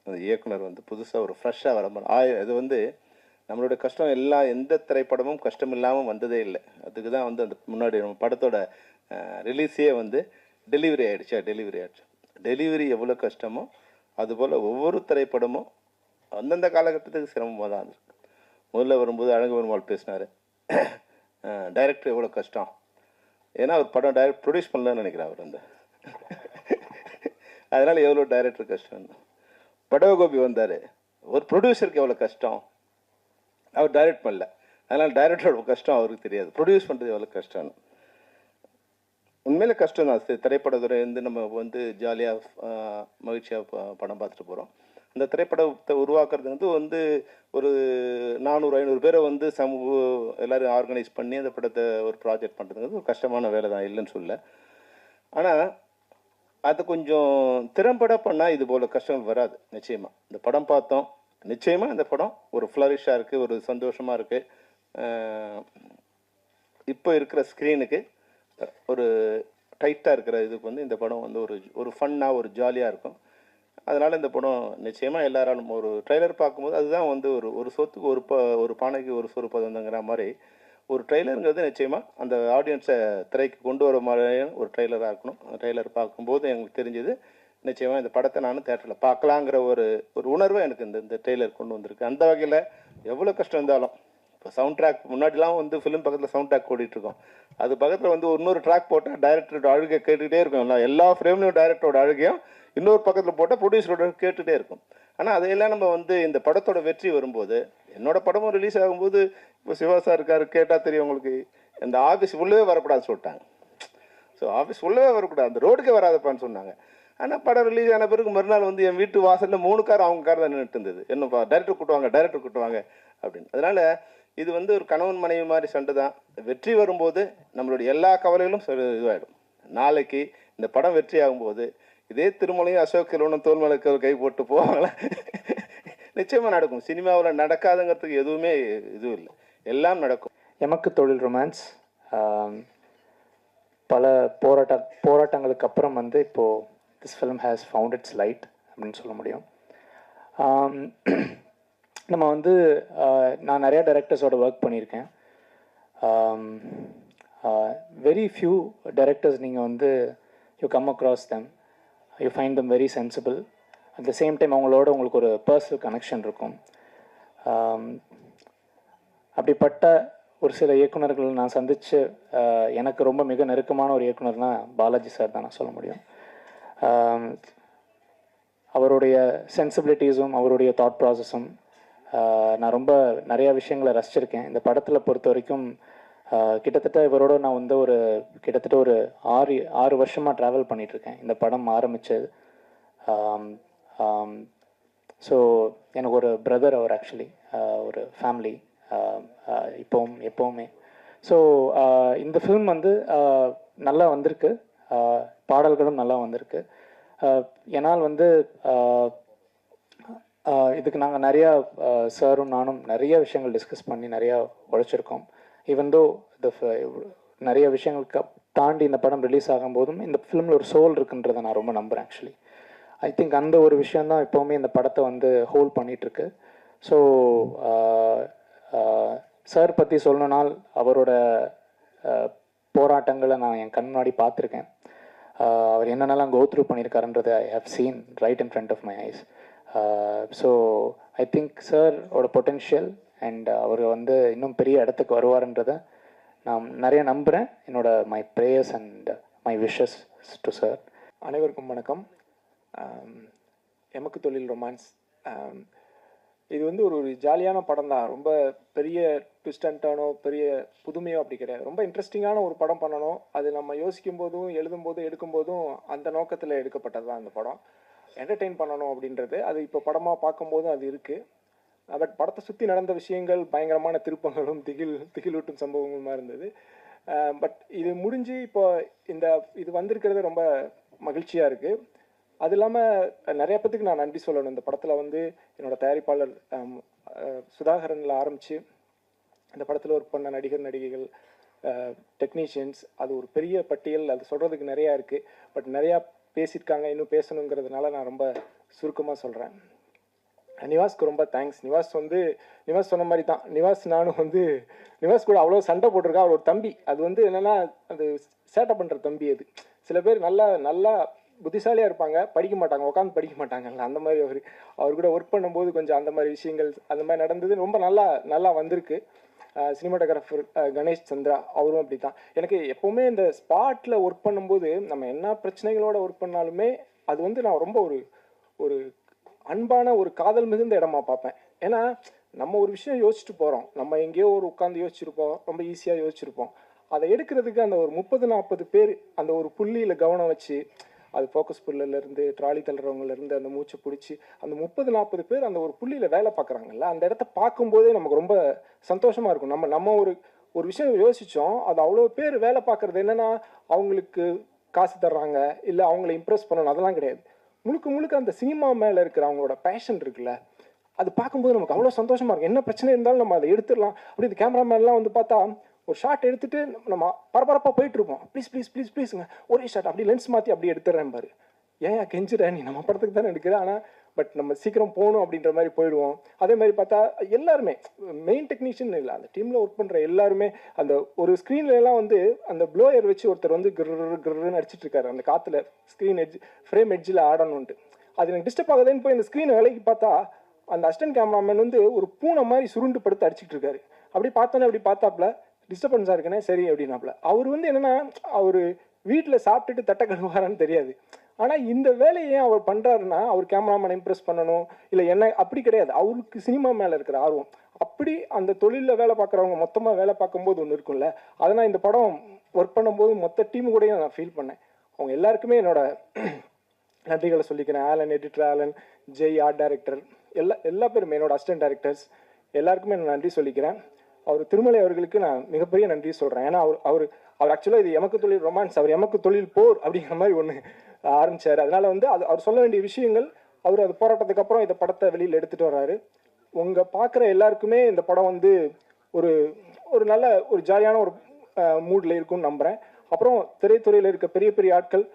அந்த இயக்குனர் வந்து புதுசாக ஒரு ஃப்ரெஷ்ஷாக வர இது வந்து நம்மளுடைய கஷ்டம் எந்த திரைப்படமும் கஷ்டம் இல்லாமல் வந்ததே இல்லை. அதுக்கு தான் வந்து அந்த முன்னாடி நம்ம படத்தோட ரிலீஸே வந்து டெலிவரி ஆகிடுச்சு. டெலிவரி எவ்வளோ கஷ்டமோ அதுபோல் ஒவ்வொரு திரைப்படமும் அந்தந்த காலகட்டத்துக்கு சிரமமாக தான் இருந்திருக்கு. முதல்ல வரும்போது அழகு பெருமாள் பேசினார், டைரக்டர் எவ்வளோ கஷ்டம். ஏன்னா அவர் படம் டைரக்ட் ப்ரொடியூஸ் பண்ணலன்னு நினைக்கிறேன் அவர் வந்து. அதனால் எவ்வளோ டைரக்டர் கஷ்டம். படவகோபி வந்தார், ஒரு ப்ரொடியூசருக்கு எவ்வளோ கஷ்டம். அவர் டைரக்ட் பண்ணல, அதனால் டைரக்டரோட கஷ்டம் அவருக்கு தெரியாது. ப்ரொடியூஸ் பண்ணுறது எவ்வளோ கஷ்டம்னு உண்மையிலே கஷ்டம் தான். திரைப்படத்துறை வந்து நம்ம வந்து ஜாலியாக மகிழ்ச்சியாக படம் பார்த்துட்டு போகிறோம். அந்த திரைப்படத்தை உருவாக்குறது வந்து ஒரு 400-500 பேரை வந்து எல்லோரும் ஆர்கனைஸ் பண்ணி அந்த படத்தை ஒரு ப்ராஜெக்ட் பண்ணுறதுங்கிறது ஒரு கஷ்டமான வேலை தான், இல்லைன்னு சொல்ல. ஆனால் அது கொஞ்சம் திறம்பட பண்ணால் இது போல் கஷ்டங்கள் வராது. நிச்சயமாக இந்த படம் பார்த்தோம், நிச்சயமாக இந்த படம் ஒரு ஃப்ளரிஷாக இருக்குது, ஒரு சந்தோஷமாக இருக்குது. இப்போ இருக்கிற ஸ்க்ரீனுக்கு ஒரு டைட்டாக இருக்கிற இதுக்கு வந்து இந்த படம் வந்து ஒரு ஃபன்னாக ஒரு ஜாலியாக இருக்கும். அதனால் இந்த படம் நிச்சயமாக எல்லாராலும் ஒரு ட்ரெய்லர் பார்க்கும்போது அதுதான் வந்து ஒரு சொத்துக்கு ஒரு பானைக்கு ஒரு சோறு பதங்கிற மாதிரி ஒரு ட்ரெய்லருங்கிறது நிச்சயமாக அந்த ஆடியன்ஸை திரைக்கு கொண்டு வர மாதிரியான ஒரு ட்ரெய்லராக இருக்கணும். ட்ரெய்லர் பார்க்கும்போது எங்களுக்கு தெரிஞ்சது நிச்சயமாக இந்த படத்தை நானும் தேட்டரில் பார்க்கலாங்கிற ஒரு உணர்வை எனக்கு இந்த ட்ரெய்லர் கொண்டு வந்திருக்கு. அந்த வகையில் எவ்வளோ கஷ்டம் இருந்தாலும் இப்போ சவுண்ட் ட்ராக் முன்னாடிலாம் வந்து ஃபிலிம் பக்கத்தில் சவுண்ட் ட்ராக் ஓடிட்டுருக்கோம். அது பக்கத்தில் வந்து இன்னொரு ட்ராக் போட்டால் டைரக்டரோட அழுகை கேட்டுக்கிட்டே இருக்கும். எல்லா ஃப்ரேம்லையும் டைரக்டரோட அழுகையும் இன்னொரு பக்கத்தில் போட்டால் ப்ரொடியூசரோட கேட்டுகிட்டே இருக்கும். ஆனால் அதையெல்லாம் நம்ம வந்து இந்த படத்தோட வெற்றி வரும்போது, என்னோடய படமும் ரிலீஸ் ஆகும்போது இப்போ சிவா சார் இருக்கார், கேட்டால் தெரியும் உங்களுக்கு, இந்த ஆஃபீஸ் உள்ளவே வரக்கூடாதுன்னு சொல்லிட்டாங்க. ஸோ ஆஃபீஸ் உள்ளவே வரக்கூடாது, அந்த ரோடுக்கே வராதப்பான்னு சொன்னாங்க. ஆனால் படம் ரிலீஸ் ஆன பிறகு மறுநாள் வந்து என் வீட்டு வாசலில் 3 கார் அவங்க கார் தான் நின்றுட்டு இருந்தது. என்னப்பா டைரக்டர் கூட்டுவாங்க அப்படின்னு. அதனால் இது வந்து ஒரு கணவன் மனைவி மாதிரி சண்டை தான். வெற்றி வரும்போது நம்மளுடைய எல்லா கவலைகளும் இதுவாகிடும். நாளைக்கு இந்த படம் வெற்றி ஆகும்போது இதே திருமலையும் அசோக் செல்வனும் தோல் மேலே கை போட்டு போவாங்களா? நிச்சயமாக நடக்கும். சினிமாவில் நடக்காதுங்கிறதுக்கு எதுவுமே இதுவும் இல்லை, எல்லாம் நடக்கும். எமக்கு தொழில் ரொமான்ஸ் பல போராட்டங்களுக்கு அப்புறம் வந்து இப்போது this film has found it's light அப்படின்னு சொல்ல முடியும். நம்ம வந்து நான் நிறையா டைரக்டர்ஸோட ஒர்க் பண்ணியிருக்கேன். வெரி ஃபியூ டைரக்டர்ஸ் நீங்கள் வந்து you come across them, you find them very sensible. At the same time அவங்களோட உங்களுக்கு ஒரு பர்சனல் கனெக்ஷன் இருக்கும். அப்படிப்பட்ட ஒரு சில இயக்குனர்கள் நான் சந்தித்து எனக்கு ரொம்ப மிக நெருக்கமான ஒரு இயக்குனர்னால் பாலாஜி சார் தான் நான் சொல்ல முடியும். அவருடைய சென்சிபிலிட்டிஸும் அவருடைய தாட் ப்ராசஸும் நான் ரொம்ப நிறையா விஷயங்களை ரசிச்சிருக்கேன். இந்த படத்தில் பொறுத்த வரைக்கும் கிட்டத்தட்ட இவரோட நான் வந்து கிட்டத்தட்ட ஒரு 6 வருஷமாக ட்ராவல் பண்ணிகிட்ருக்கேன் இந்த படம் ஆரம்பித்தது. ஸோ எனக்கு ஒரு பிரதர் அவர், ஆக்சுவலி ஒரு ஃபேமிலி எப்போவுமே. ஸோ இந்த ஃபிலிம் வந்து நல்லா வந்திருக்கு, பாடல்களும் நல்லா வந்திருக்கு. ஏன்னால் வந்து இதுக்கு நாங்கள் நிறையா சாரும் நானும் நிறைய விஷயங்கள் டிஸ்கஸ் பண்ணி நிறையா உழைச்சிருக்கோம். ஈவன் தோ நிறைய விஷயங்களுக்கு தாண்டி இந்த படம் ரிலீஸ் ஆகும்போதும் இந்த ஃபிலிமில் ஒரு சோல் இருக்குன்றதை நான் ரொம்ப நம்புகிறேன் ஆக்சுவலி. ஐ திங்க் அந்த ஒரு விஷயந்தான் எப்போவுமே இந்த படத்தை வந்து ஹோல்ட் பண்ணிகிட்ருக்கு. ஸோ சார் பற்றி சொல்லணுனால் அவரோட போராட்டங்களை நான் என் கண் முன்னாடி பார்த்துருக்கேன். அவர் என்னென்னலாம் கோ த்ரூ பண்ணியிருக்காருன்றதை I have seen right in front of my eyes. So I think சாரோட பொட்டென்ஷியல் அண்ட் அவர் வந்து இன்னும் பெரிய இடத்துக்கு வருவார்ன்றதை நான் நிறைய நம்புகிறேன். என்னோட my prayers and my wishes to sir. அனைவருக்கும் வணக்கம். எமக்கு தொழில் ரொமான்ஸ் இது வந்து ஒரு ஜாலியான படம் தான். ரொம்ப பெரிய ட்விஸ்ட் அண்ட் டர்னோ பெரிய புதுமையோ அப்படி கிடையாது. ரொம்ப இன்ட்ரெஸ்டிங்கான ஒரு படம் பண்ணணும். அது நம்ம யோசிக்கும் போதும் எழுதும்போதும் எடுக்கும்போதும் அந்த நோக்கத்தில் எடுக்கப்பட்டது தான் அந்த படம். என்டர்டெயின் பண்ணணும் அப்படின்றது அது இப்போ படமாக பார்க்கும்போதும் அது இருக்குது. பட் படத்தை சுற்றி நடந்த விஷயங்கள் பயங்கரமான திருப்பங்களும் திகிலூட்டும் சம்பவங்களுமா இருந்தது. பட் இது முடிஞ்சு இப்போ இது வந்திருக்கிறது ரொம்ப மகிழ்ச்சியாக இருக்குது. அது இல்லாமல் நிறைய பேத்துக்கு நான் நன்றி சொல்லணும். இந்த படத்தில் வந்து என்னோடய தயாரிப்பாளர் சுதாகரனில் ஆரம்பித்து இந்த படத்தில் ஒர்க் பண்ண நடிகர் நடிகைகள் டெக்னீஷியன்ஸ் அது ஒரு பெரிய பட்டியல். அது சொல்கிறதுக்கு நிறையா இருக்குது. பட் நிறையா பேசியிருக்காங்க, இன்னும் பேசணுங்கிறதுனால நான் ரொம்ப சுருக்கமாக சொல்கிறேன். நிவாஸ்க்கு ரொம்ப தேங்க்ஸ். நிவாஸ் சொன்ன மாதிரி தான். நானும் வந்து நிவாஸ் கூட அவ்வளோ சண்டை போட்டிருக்கேன். அவர் ஒரு தம்பி. அது வந்து என்னென்னா அது சேட்டை பண்ணுற தம்பி. அது சில பேர் நல்லா புத்திசாலியாக இருப்பாங்க, படிக்க மாட்டாங்க, உட்காந்து படிக்க மாட்டாங்கல்ல, அந்த மாதிரி அவர் கூட ஒர்க் பண்ணும்போது கொஞ்சம் அந்த மாதிரி விஷயங்கள் அந்த மாதிரி நடந்தது. ரொம்ப நல்லா வந்திருக்கு. சினிமாட்டோகிராஃபர் கணேஷ் சந்திரா அவரும் அப்படி தான். எனக்கு எப்போவுமே இந்த ஸ்பாட்டில் ஒர்க் பண்ணும்போது நம்ம என்ன பிரச்சனைகளோட ஒர்க் பண்ணாலுமே அது வந்து நான் ரொம்ப ஒரு அன்பான ஒரு காதல் மிகுந்த இடமா பார்ப்பேன். ஏன்னா நம்ம ஒரு விஷயம் யோசிச்சுட்டு போகிறோம், நம்ம எங்கேயோ உட்காந்து யோசிச்சிருப்போம், ரொம்ப ஈஸியாக யோசிச்சிருப்போம். அதை எடுக்கிறதுக்கு அந்த ஒரு 30-40 பேர் அந்த ஒரு புள்ளியில் கவனம் வச்சு அது ஃபோக்கஸ் புல்லிலேருந்து ட்ராலி தள்ளுறவங்கலேருந்து அந்த மூச்சை பிடிச்சி அந்த 30-40 பேர் அந்த ஒரு புள்ளியில் வேலை பார்க்குறாங்கல்ல, அந்த இடத்த பார்க்கும்போதே நமக்கு ரொம்ப சந்தோஷமாக இருக்கும். நம்ம ஒரு விஷயம் யோசித்தோம், அது அவ்வளோ பேர் வேலை பார்க்குறது என்னென்னா அவங்களுக்கு காசு தர்றாங்க இல்லை அவங்கள இம்ப்ரெஸ் பண்ணணும், அதெல்லாம் கிடையாது. முழுக்க அந்த சினிமா மேலே இருக்கிற அவங்களோட பேஷன் இருக்குல்ல, அது பார்க்கும்போது நமக்கு அவ்வளோ சந்தோஷமாக இருக்கும். என்ன பிரச்சனை இருந்தாலும் நம்ம அதை எடுத்துடலாம். அப்படி இந்த கேமராமேன்லாம் வந்து பார்த்தா ஒரு ஷாட் எடுத்துட்டு நம்ம பரபரப்பாக போயிட்டு இருப்போம். ப்ளீஸுங்க ஒரே ஷாட் அப்படி லென்ஸ் மாற்றி அப்படி எடுத்துடுறேன் பாரு. ஏன் கெஞ்சுறேன், நீ நம்ம படத்துக்கு தானே எடுக்கிறேன், ஆனால் பட் நம்ம சீக்கிரம் போகணும் அப்படின்ற மாதிரி போயிடுவோம். அதே மாதிரி பார்த்தா எல்லாருமே மெயின் டெக்னீஷியன் இல்லை, அந்த டீமில் ஒர்க் பண்ணுற எல்லாருமே அந்த ஒரு ஸ்க்ரீன்லாம் வந்து அந்த ப்ளோயர் வச்சு ஒருத்தர் வந்து கிருன்னு அடிச்சிட்டு இருக்காரு அந்த காற்றுல ஸ்க்ரீன் ஃப்ரேம் எட்ஜில் ஆடணுன்ட்டு. அது எனக்கு டிஸ்டர்ப் ஆகுதுன்னு போய் அந்த ஸ்க்ரீனை விலைக்கு பார்த்தா அந்த அசிஸ்டன்ட் கேமராமேன் வந்து ஒரு பூனை மாதிரி சுருண்டு படுத்து அடிச்சிட்டு இருக்காரு. அப்படி பார்த்தாப்புல டிஸ்டர்பன்ஸாக இருக்குன்னே சரி அப்படின்னாப்புல. அவர் வந்து என்னென்னா அவர் வீட்டில் சாப்பிட்டுட்டு தட்டை கழுவாரான்னு தெரியாது. ஆனால் இந்த வேலையை அவர் பண்ணுறாருன்னா அவர் கேமராமேனை இம்ப்ரெஸ் பண்ணணும் இல்லை என்ன அப்படி கிடையாது. அவருக்கு சினிமா மேலே இருக்கிற ஆர்வம். அப்படி அந்த தொழிலில் வேலை பார்க்குறவங்க மொத்தமாக வேலை பார்க்கும்போது ஒன்று இருக்கும்ல, அதை நான் இந்த படம் ஒர்க் பண்ணும்போது மொத்த டீமு கூடயும் நான் ஃபீல் பண்ணேன். அவங்க எல்லாருக்குமே என்னோட நன்றிகளை சொல்லிக்கிறேன். Alan, editor Alan, Jay, art director, எல்லா பேருமே என்னோட அசிஸ்டன்ட் டைரக்டர்ஸ் எல்லாருக்குமே நான் நன்றி சொல்லிக்கிறேன். அவர் திருமலை அவர்களுக்கு நான் மிகப்பெரிய நன்றி சொல்கிறேன். ஏன்னா அவர் ஆக்சுவலாக இது எமக்கு தொழில் ரொமான்ஸ், அவர் எமக்கு தொழில் போர் அப்படிங்கிற மாதிரி ஒன்று ஆரம்பித்தார். அதனால் வந்து அவர் சொல்ல வேண்டிய விஷயங்கள் அவர் அது போராட்டத்துக்கு அப்புறம் இந்த படத்தை வெளியில் எடுத்துகிட்டு வர்றாரு. உங்கள் பார்க்குற எல்லாருக்குமே இந்த படம் வந்து ஒரு நல்ல ஒரு ஜாலியான ஒரு மூடில் இருக்கும்னு நம்புகிறேன். அப்புறம் திரைத்துறையில் இருக்க பெரிய ஆட்கள்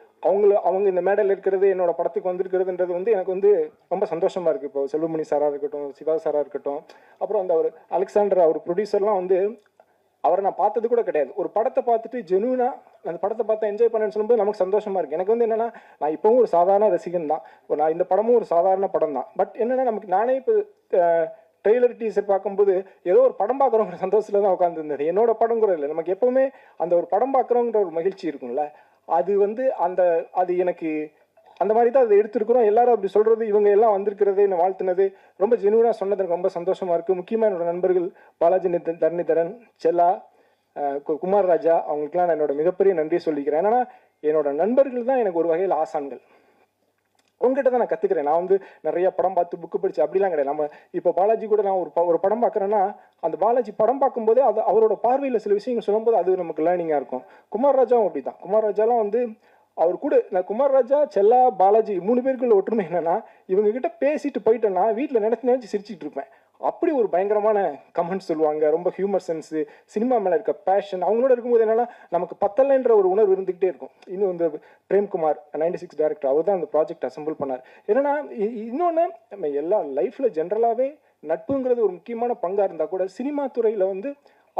அவங்க இந்த மேடையில் இருக்கிறது என்னோட படத்துக்கு வந்திருக்கிறதுன்றது வந்து எனக்கு வந்து ரொம்ப சந்தோஷமாக இருக்குது. இப்போ செல்வமணி சாராக இருக்கட்டும், சிவா சாராக இருக்கட்டும், அப்புறம் அந்த ஒரு அலெக்சாண்டர் அவர் ப்ரொடியூசர்லாம் வந்து அவரை நான் பார்த்தது கூட கிடையாது. ஒரு படத்தை பார்த்துட்டு ஜெனுவனாக அந்த படத்தை பார்த்து என்ஜாய் பண்ணேன்னு சொல்லும்போது நமக்கு சந்தோஷமாக இருக்குது. எனக்கு வந்து என்னென்னா நான் இப்போவும் ஒரு சாதாரண ரசிகன் தான். நான் இந்த படமும் ஒரு சாதாரண படம் தான். பட் என்னென்னா நமக்கு நானே இப்போ ட்ரெய்லர் டீசர் பார்க்கும்போது ஏதோ ஒரு படம் பார்க்குறோங்கிற சந்தோஷத்தில் தான் உட்காந்துருந்தது. என்னோட படம் கூட இல்லை, நமக்கு எப்போவுமே அந்த ஒரு படம் பார்க்குறோங்கிற ஒரு மகிழ்ச்சி இருக்கும்ல, அது வந்து அது எனக்கு அந்த மாதிரி தான் அதை எடுத்துருக்குறோம். எல்லாரும் அப்படி சொல்கிறது, இவங்க எல்லாம் வந்திருக்கிறது, என்னை வாழ்த்துனது, ரொம்ப ஜெனுவனாக சொன்னது எனக்கு ரொம்ப சந்தோஷமாக இருக்குது. முக்கியமாக என்னோட நண்பர்கள் பாலாஜி தரணிதரன், செல்லா, குமார் ராஜா, அவங்களுக்குலாம் நான் என்னோட மிகப்பெரிய நன்றியை சொல்லிக்கிறேன். ஏன்னா என்னோட நண்பர்கள் தான் எனக்கு ஒரு வகையில் ஆசான்கள். உங்ககிட்ட தான் நான் கற்றுக்கிறேன். நான் வந்து நிறைய படம் பார்த்து புக்கு படித்து அப்படிலாம் கிடையாது. நம்ம இப்போ பாலாஜி கூட நான் ஒரு படம் பார்க்குறேன்னா அந்த பாலாஜி படம் பார்க்கும்போதே அது அவரோட பார்வையில் சில விஷயங்கள் சொல்லும்போது அது நமக்கு லேர்னிங்காக இருக்கும். குமார் ராஜாவும் அப்படி தான். குமார் ராஜாலாம் வந்து அவர் கூட நான் குமார் ராஜா, செல்லா, பாலாஜி 3 பேருக்குள்ள ஒற்றுமை என்னன்னா, இவங்ககிட்ட பேசிட்டு போயிட்டேன்னா வீட்டில் நினச்சி சிரிச்சிட்டு இருப்பேன். அப்படி ஒரு பயங்கரமான கமெண்ட்ஸ் சொல்லுவாங்க. ரொம்ப ஹியூமர் சென்ஸு, சினிமா மேலே இருக்க பேஷன், அவங்களோட இருக்கும்போது என்னன்னா நமக்கு பத்தலைன்ற ஒரு உணர்வு இருந்துகிட்டே இருக்கும். இன்னும் இந்த பிரேம்குமார் 96 டேரக்டர், அவர் தான் அந்த ப்ராஜெக்ட் அசம்பிள் பண்ணார். என்னன்னா இன்னொன்று, நம்ம எல்லா லைஃப்பில் ஜென்ரலாகவே நட்புங்கிறது ஒரு முக்கியமான பங்காக இருந்தால் கூட சினிமா துறையில் வந்து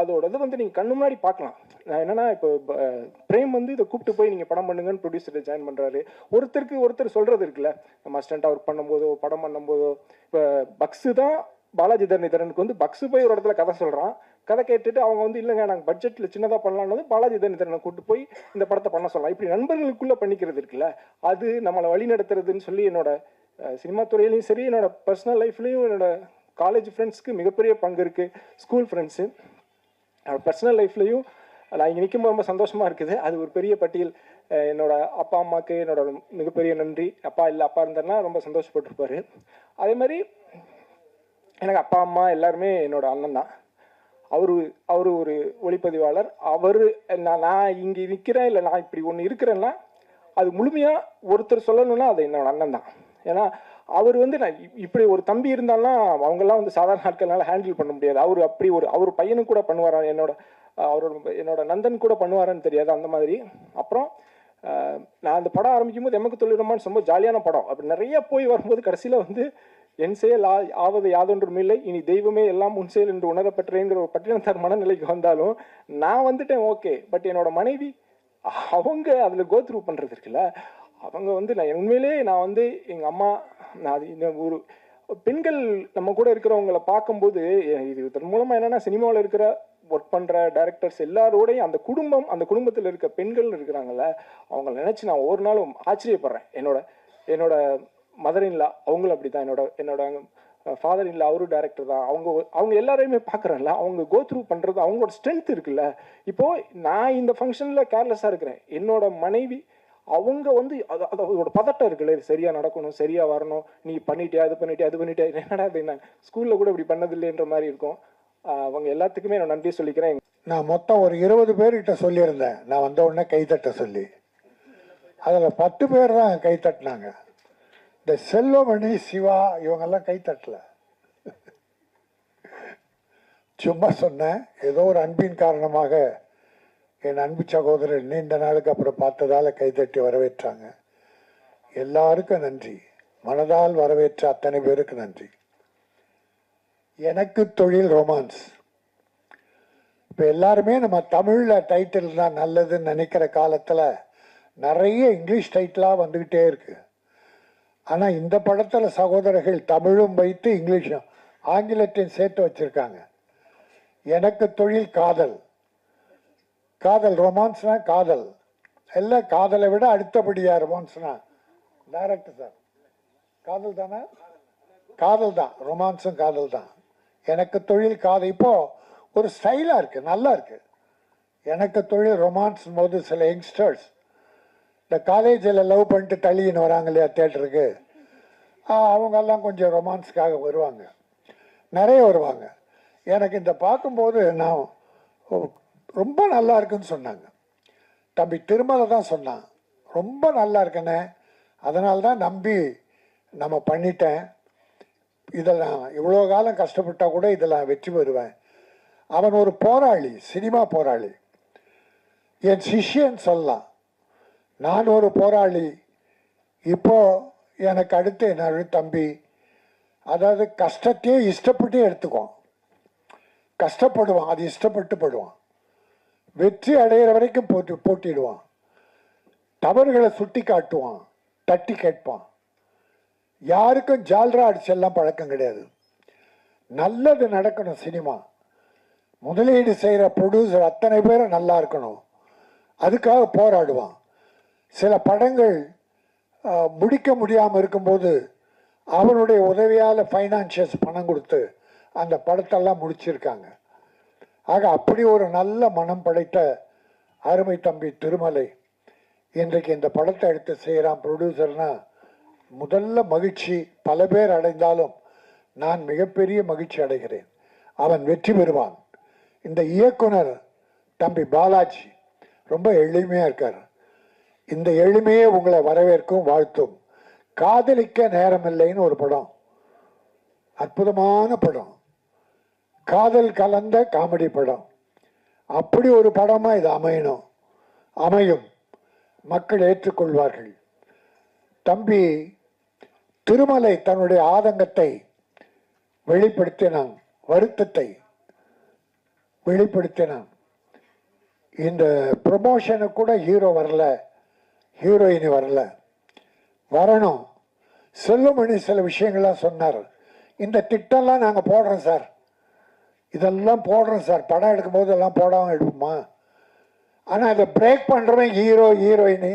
அதோட இது வந்து நீங்கள் கண்ணு முன்னாடி பார்க்கலாம். நான் என்னன்னா இப்போ பிரேம் வந்து இதை கூப்பிட்டு போய் நீங்கள் படம் பண்ணுங்கன்னு ப்ரொடியூசரை ஜாயின் பண்ணுறாரு. ஒருத்தருக்கு ஒருத்தர் சொல்கிறது இருக்குல்ல, நம்ம அசிஸ்டண்ட்டாக ஒர்க் பண்ணும்போதோ படம் பண்ணும்போதோ. இப்போ பக்ஸு தான் பாலாஜி தரணிதரனுக்கு வந்து பக்ஸு போய் ஒரு இடத்துல கதை சொல்கிறான். கதை கேட்டுட்டு அவங்க வந்து இல்லைங்க நாங்கள் பட்ஜெட்டில் சின்னதாக பண்ணலான்னு பாலாஜி தரணிதரனை கூப்பிட்டு போய் இந்த படத்தை பண்ண சொல்லலாம். இப்படி நண்பர்களுக்குள்ளே பண்ணிக்கிறது இருக்குல்ல, அது நம்மளை வழி நடத்துறதுன்னு சொல்லி என்னோட சினிமா துறையிலையும் சரி, என்னோட பர்சனல் லைஃப்லேயும் என்னோட காலேஜ் ஃப்ரெண்ட்ஸ்க்கு மிகப்பெரிய பங்கு இருக்குது. ஸ்கூல் ஃப்ரெண்ட்ஸு, பர்சனல் லைஃப்லையும் நான் இங்கே நிற்கும்போது ரொம்ப சந்தோஷமாக இருக்குது. அது ஒரு பெரிய பட்டியல். என்னோட அப்பா அம்மாவுக்கு என்னோட மிகப்பெரிய நன்றி. அப்பா இல்லை, அப்பா இருந்தாருன்னா ரொம்ப சந்தோஷப்பட்டிருப்பார். அதே மாதிரி எனக்கு அப்பா அம்மா எல்லாருமே என்னோட அண்ணன் தான். அவர் ஒரு ஒளிப்பதிவாளர். நான் இங்கே நிற்கிறேன், இல்லை நான் இப்படி ஒன்று இருக்கிறேன்னா அது முழுமையாக ஒருத்தர் சொல்லணும்னா அது என்னோட அண்ணன் தான். ஏன்னா அவர் வந்து நான் இப்படி ஒரு தம்பி இருந்தாலும் அவங்கெல்லாம் வந்து சாதாரண ஆட்கள்னால ஹேண்டில் பண்ண முடியாது. அவர் பையனுக்கு கூட பண்ணுவாரா, என்னோட நந்தன் கூட பண்ணுவாரான்னு தெரியாது, அந்த மாதிரி. அப்புறம் நான் அந்த படம் ஆரம்பிக்கும் போது எமக்கு தொழிலுமான்னு ரொம்ப ஜாலியான படம். அப்படி நிறைய போய் வரும்போது கடைசியில் வந்து என் செயல் ஆவது யாதொன்றும் இல்லை, இனி தெய்வமே எல்லாம் உன் செயல் என்று உணரப்பெற்றேங்கிற ஒரு பட்டினத்தார் மனநிலைக்கு வந்தாலும் நான் வந்துட்டேன் ஓகே. பட் என்னோட மனைவி அவங்க அதில் கோத்ரூ பண்ணுறது இருக்குல்ல, அவங்க வந்து நான் வந்து எங்கள் அம்மா, நான் ஒரு பெண்கள் நம்ம கூட இருக்கிறவங்கள பார்க்கும்போது இதன் மூலமாக என்னென்னா சினிமாவில் இருக்கிற ஒர்க் பண்ணுற டைரக்டர்ஸ் எல்லாரோடையும் அந்த குடும்பத்தில் இருக்க பெண்கள் இருக்கிறாங்கல்ல, அவங்கள நினச்சி நான் ஒரு நாளும் ஆச்சரியப்படுறேன். என்னோட மதர் இன்லா அவங்களும் அப்படி தான், என்னோட ஃபாதர் இன்லா அவரும் டைரக்டர் தான். அவங்க எல்லாரையுமே பார்க்குறேன்ல, அவங்க கோத்ரூ பண்ணுறது அவங்களோட ஸ்ட்ரென்த் இருக்குல்ல. இப்போது நான் இந்த ஃபங்க்ஷனில் கேர்லெஸ்ஸாக இருக்கிறேன், என்னோட மனைவி அவங்க வந்து அதோட பதட்டம் இருக்குல்ல, இது சரியாக நடக்கணும், சரியாக வரணும், நீ பண்ணிட்டியா அது பண்ணிட்டியா என்னடா இது, என்ன ஸ்கூலில் கூட இப்படி பண்ணதில்லைன்ற மாதிரி இருக்கும். அவங்க எல்லாத்துக்குமே நான் நன்றி சொல்லிக்கிறேன். நான் மொத்தம் ஒரு 20 பேர்கிட்ட சொல்லியிருந்தேன் நான் வந்த உடனே கைத்தட்ட சொல்லி. அதில் 10 பேர் தான் கைத்தட்டினாங்க. இந்த செல்வமணி, சிவா இவங்கெல்லாம் கைத்தட்டல. சும்மா சொன்னேன், ஏதோ ஒரு அன்பின் காரணமாக என் அன்பு சகோதரர் நீண்ட நாளுக்கு அப்புறம் பார்த்ததால கைதட்டி வரவேற்றாங்க. எல்லாருக்கும் நன்றி. மனதால் வரவேற்ற அத்தனை பேருக்கு நன்றி. எனக்கு தொழில் ரொமான்ஸ். இப்போ எல்லாருமே நம்ம தமிழில் டைட்டில் தான் நல்லதுன்னு நினைக்கிற காலத்தில் நிறைய இங்கிலீஷ் டைட்டிலாக வந்துக்கிட்டே இருக்கு. ஆனால் இந்த படத்தில் சகோதரர்கள் தமிழும் வைத்து இங்கிலீஷும் ஆங்கிலத்தையும் சேர்த்து வச்சுருக்காங்க. எனக்கு தொழில் காதல். காதல் ரொமான்ஸ்னா காதல் எல்லாம், காதலை விட அடுத்தபடியா ரொமான்ஸ்னா டைரக்டர் சார் காதல் தானே, காதல் தான், ரொமான்ஸும் காதல் தான். எனக்கு தொழில் காதல் இப்போ ஒரு ஸ்டைலாக இருக்குது, நல்லா இருக்கு. எனக்கு தொழில் ரொமான்ஸ் போது சில யங்ஸ்டர்ஸ் இந்த காலேஜில் லவ் பண்ணிட்டு தள்ளின்னு வராங்க இல்லையா தேட்டருக்கு, அவங்கெல்லாம் கொஞ்சம் ரொமான்ஸ்க்காக வருவாங்க, நிறைய வருவாங்க. எனக்கு இந்த பார்க்கும்போது நான் ரொம்ப நல்லா இருக்குன்னு சொன்னாங்க. தம்பி திருமலை தான் சொன்னான், ரொம்ப நல்லா இருக்குன்னு. அதனால தான் நம்பி நம்ம பண்ணிட்டேன். இதெல்லாம் இவ்வளோ காலம் கஷ்டப்பட்டா கூட இதெல்லாம் வெற்றி பெறுவேன். அவன் ஒரு போராளி, சினிமா போராளி. என் சிஷ்யன் சொல்லலாம், நான் ஒரு போராளி. இப்போ எனக்கு அடுத்து என்ன தம்பி, அதாவது கஷ்டத்தையே இஷ்டப்பட்டு எடுத்துக்குவான், கஷ்டப்படுவான், அது இஷ்டப்பட்டு படுவான், வெற்றி அடைகிற வரைக்கும் போட்டிடுவான், தவறுகளை சுட்டி காட்டுவான், தட்டி கேட்பான். யாருக்கும் ஜால்ரா அடிச்செல்லாம் பழக்கம் கிடையாது. நல்லது நடக்கணும். சினிமா முதலீடு செய்கிற ப்ரொடியூசர் அத்தனை பேரும் நல்லா இருக்கணும், அதுக்காக போராடுவான். சில படங்கள் முடிக்க முடியாமல் இருக்கும்போது அவனுடைய உதவியால் ஃபைனான்சியர்ஸ் பணம் கொடுத்து அந்த படத்தெல்லாம் முடிச்சிருக்காங்க. ஆக அப்படி ஒரு நல்ல மனம் படைத்த அருமை தம்பி திருமலை இன்றைக்கு இந்த படத்தை எடுத்து செய்கிறான் ப்ரொடியூசர்னா முதல்ல மகிழ்ச்சி. பல பேர் அடைந்தாலும் நான் மிகப்பெரிய மகிழ்ச்சி அடைகிறேன். அவன் வெற்றி பெறுவான். இந்த இயக்குனர் தம்பி பாலாஜி ரொம்ப எளிமையாக இருக்கார். இந்த எளிமையே உங்களை வரவேற்கும், வாழ்த்தும். காதலிக்க நேரமில்லைன்னு ஒரு படம், அற்புதமான படம். காதல் கலந்த காமெடி படம். அப்படி ஒரு படமாக இது அமையும், மக்கள் ஏற்றுக்கொள்வார்கள். தம்பி திருமலை தன்னுடைய ஆதங்கத்தை வெளிப்படுத்தினான், வருத்தத்தை வெளிப்படுத்தினான். இந்த ப்ரொமோஷனுக்கு கூட ஹீரோ வரல, ஹீரோயினி வரல, வரணும். செல்லுமணி சில விஷயங்கள்லாம் சொன்னார். இந்த திட்டம்லாம் நாங்கள் போடுறோம் சார், இதெல்லாம் போடுறோம் சார், படம் எடுக்கும்போது எல்லாம் போடாமல் எடுப்போமா? ஆனால் அதை பிரேக் பண்ணுறவன் ஹீரோ, ஹீரோயினி,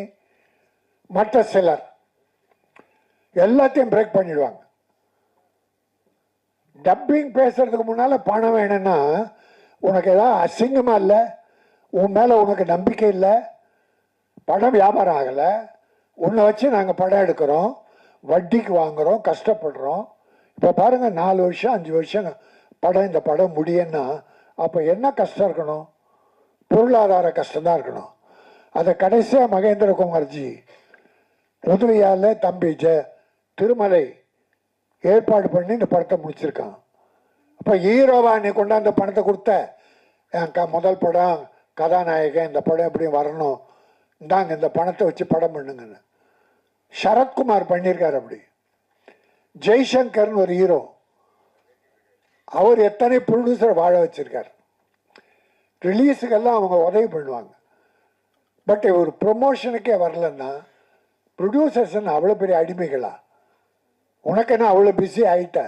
மற்ற சிலர் எல்லாத்தையும் பிரேக் பண்ணிடுவாங்க. டப்பிங் பேசுறதுக்கு முன்னால் பணம் வேணும்னா உனக்கு ஏதாவது அசிங்கமாக இல்லை, உன் மேலே உனக்கு நம்பிக்கை இல்லை, படம் வியாபாரம் ஆகலை, உன்னை வச்சு நாங்கள் படம் எடுக்கிறோம், வட்டிக்கு வாங்குகிறோம், கஷ்டப்படுறோம். இப்போ பாருங்கள் 4 வருஷம் 5 வருஷம் படம், இந்த படம் முடியும்னா அப்போ என்ன கஷ்டம் இருக்கணும்? பொருளாதார கஷ்டம்தான் இருக்கணும். அதை கடைசியாக மகேந்திரகுமார்ஜி உதவியால் தம்பி திருமலை ஏற்பாடு பண்ணி இந்த படத்தை முடிச்சிருக்கான். அப்போ ஹீரோவா நீ கொண்டாந்த பணத்தை கொடுத்த, என் முதல் படம் கதாநாயகன், இந்த படம் எப்படி வரணும், இந்தாங்க இந்த பணத்தை வச்சு படம் பண்ணுங்கன்னு சரத்குமார் பண்ணியிருக்காரு. அப்படி ஜெய்சங்கர்னு ஒரு ஹீரோ, அவர் எத்தனை ப்ரொடியூசர் வாழ வச்சிருக்கார். ரிலீஸுக்கெல்லாம் அவங்க உதவி பண்ணுவாங்க. பட் ஒரு ப்ரொமோஷனுக்கே வரலன்னா ப்ரொடியூசர்ஸ் அவ்வளோ பெரிய அடிமைகளா? உனக்கு என்ன அவ்வளோ பிஸி ஆகிட்ட?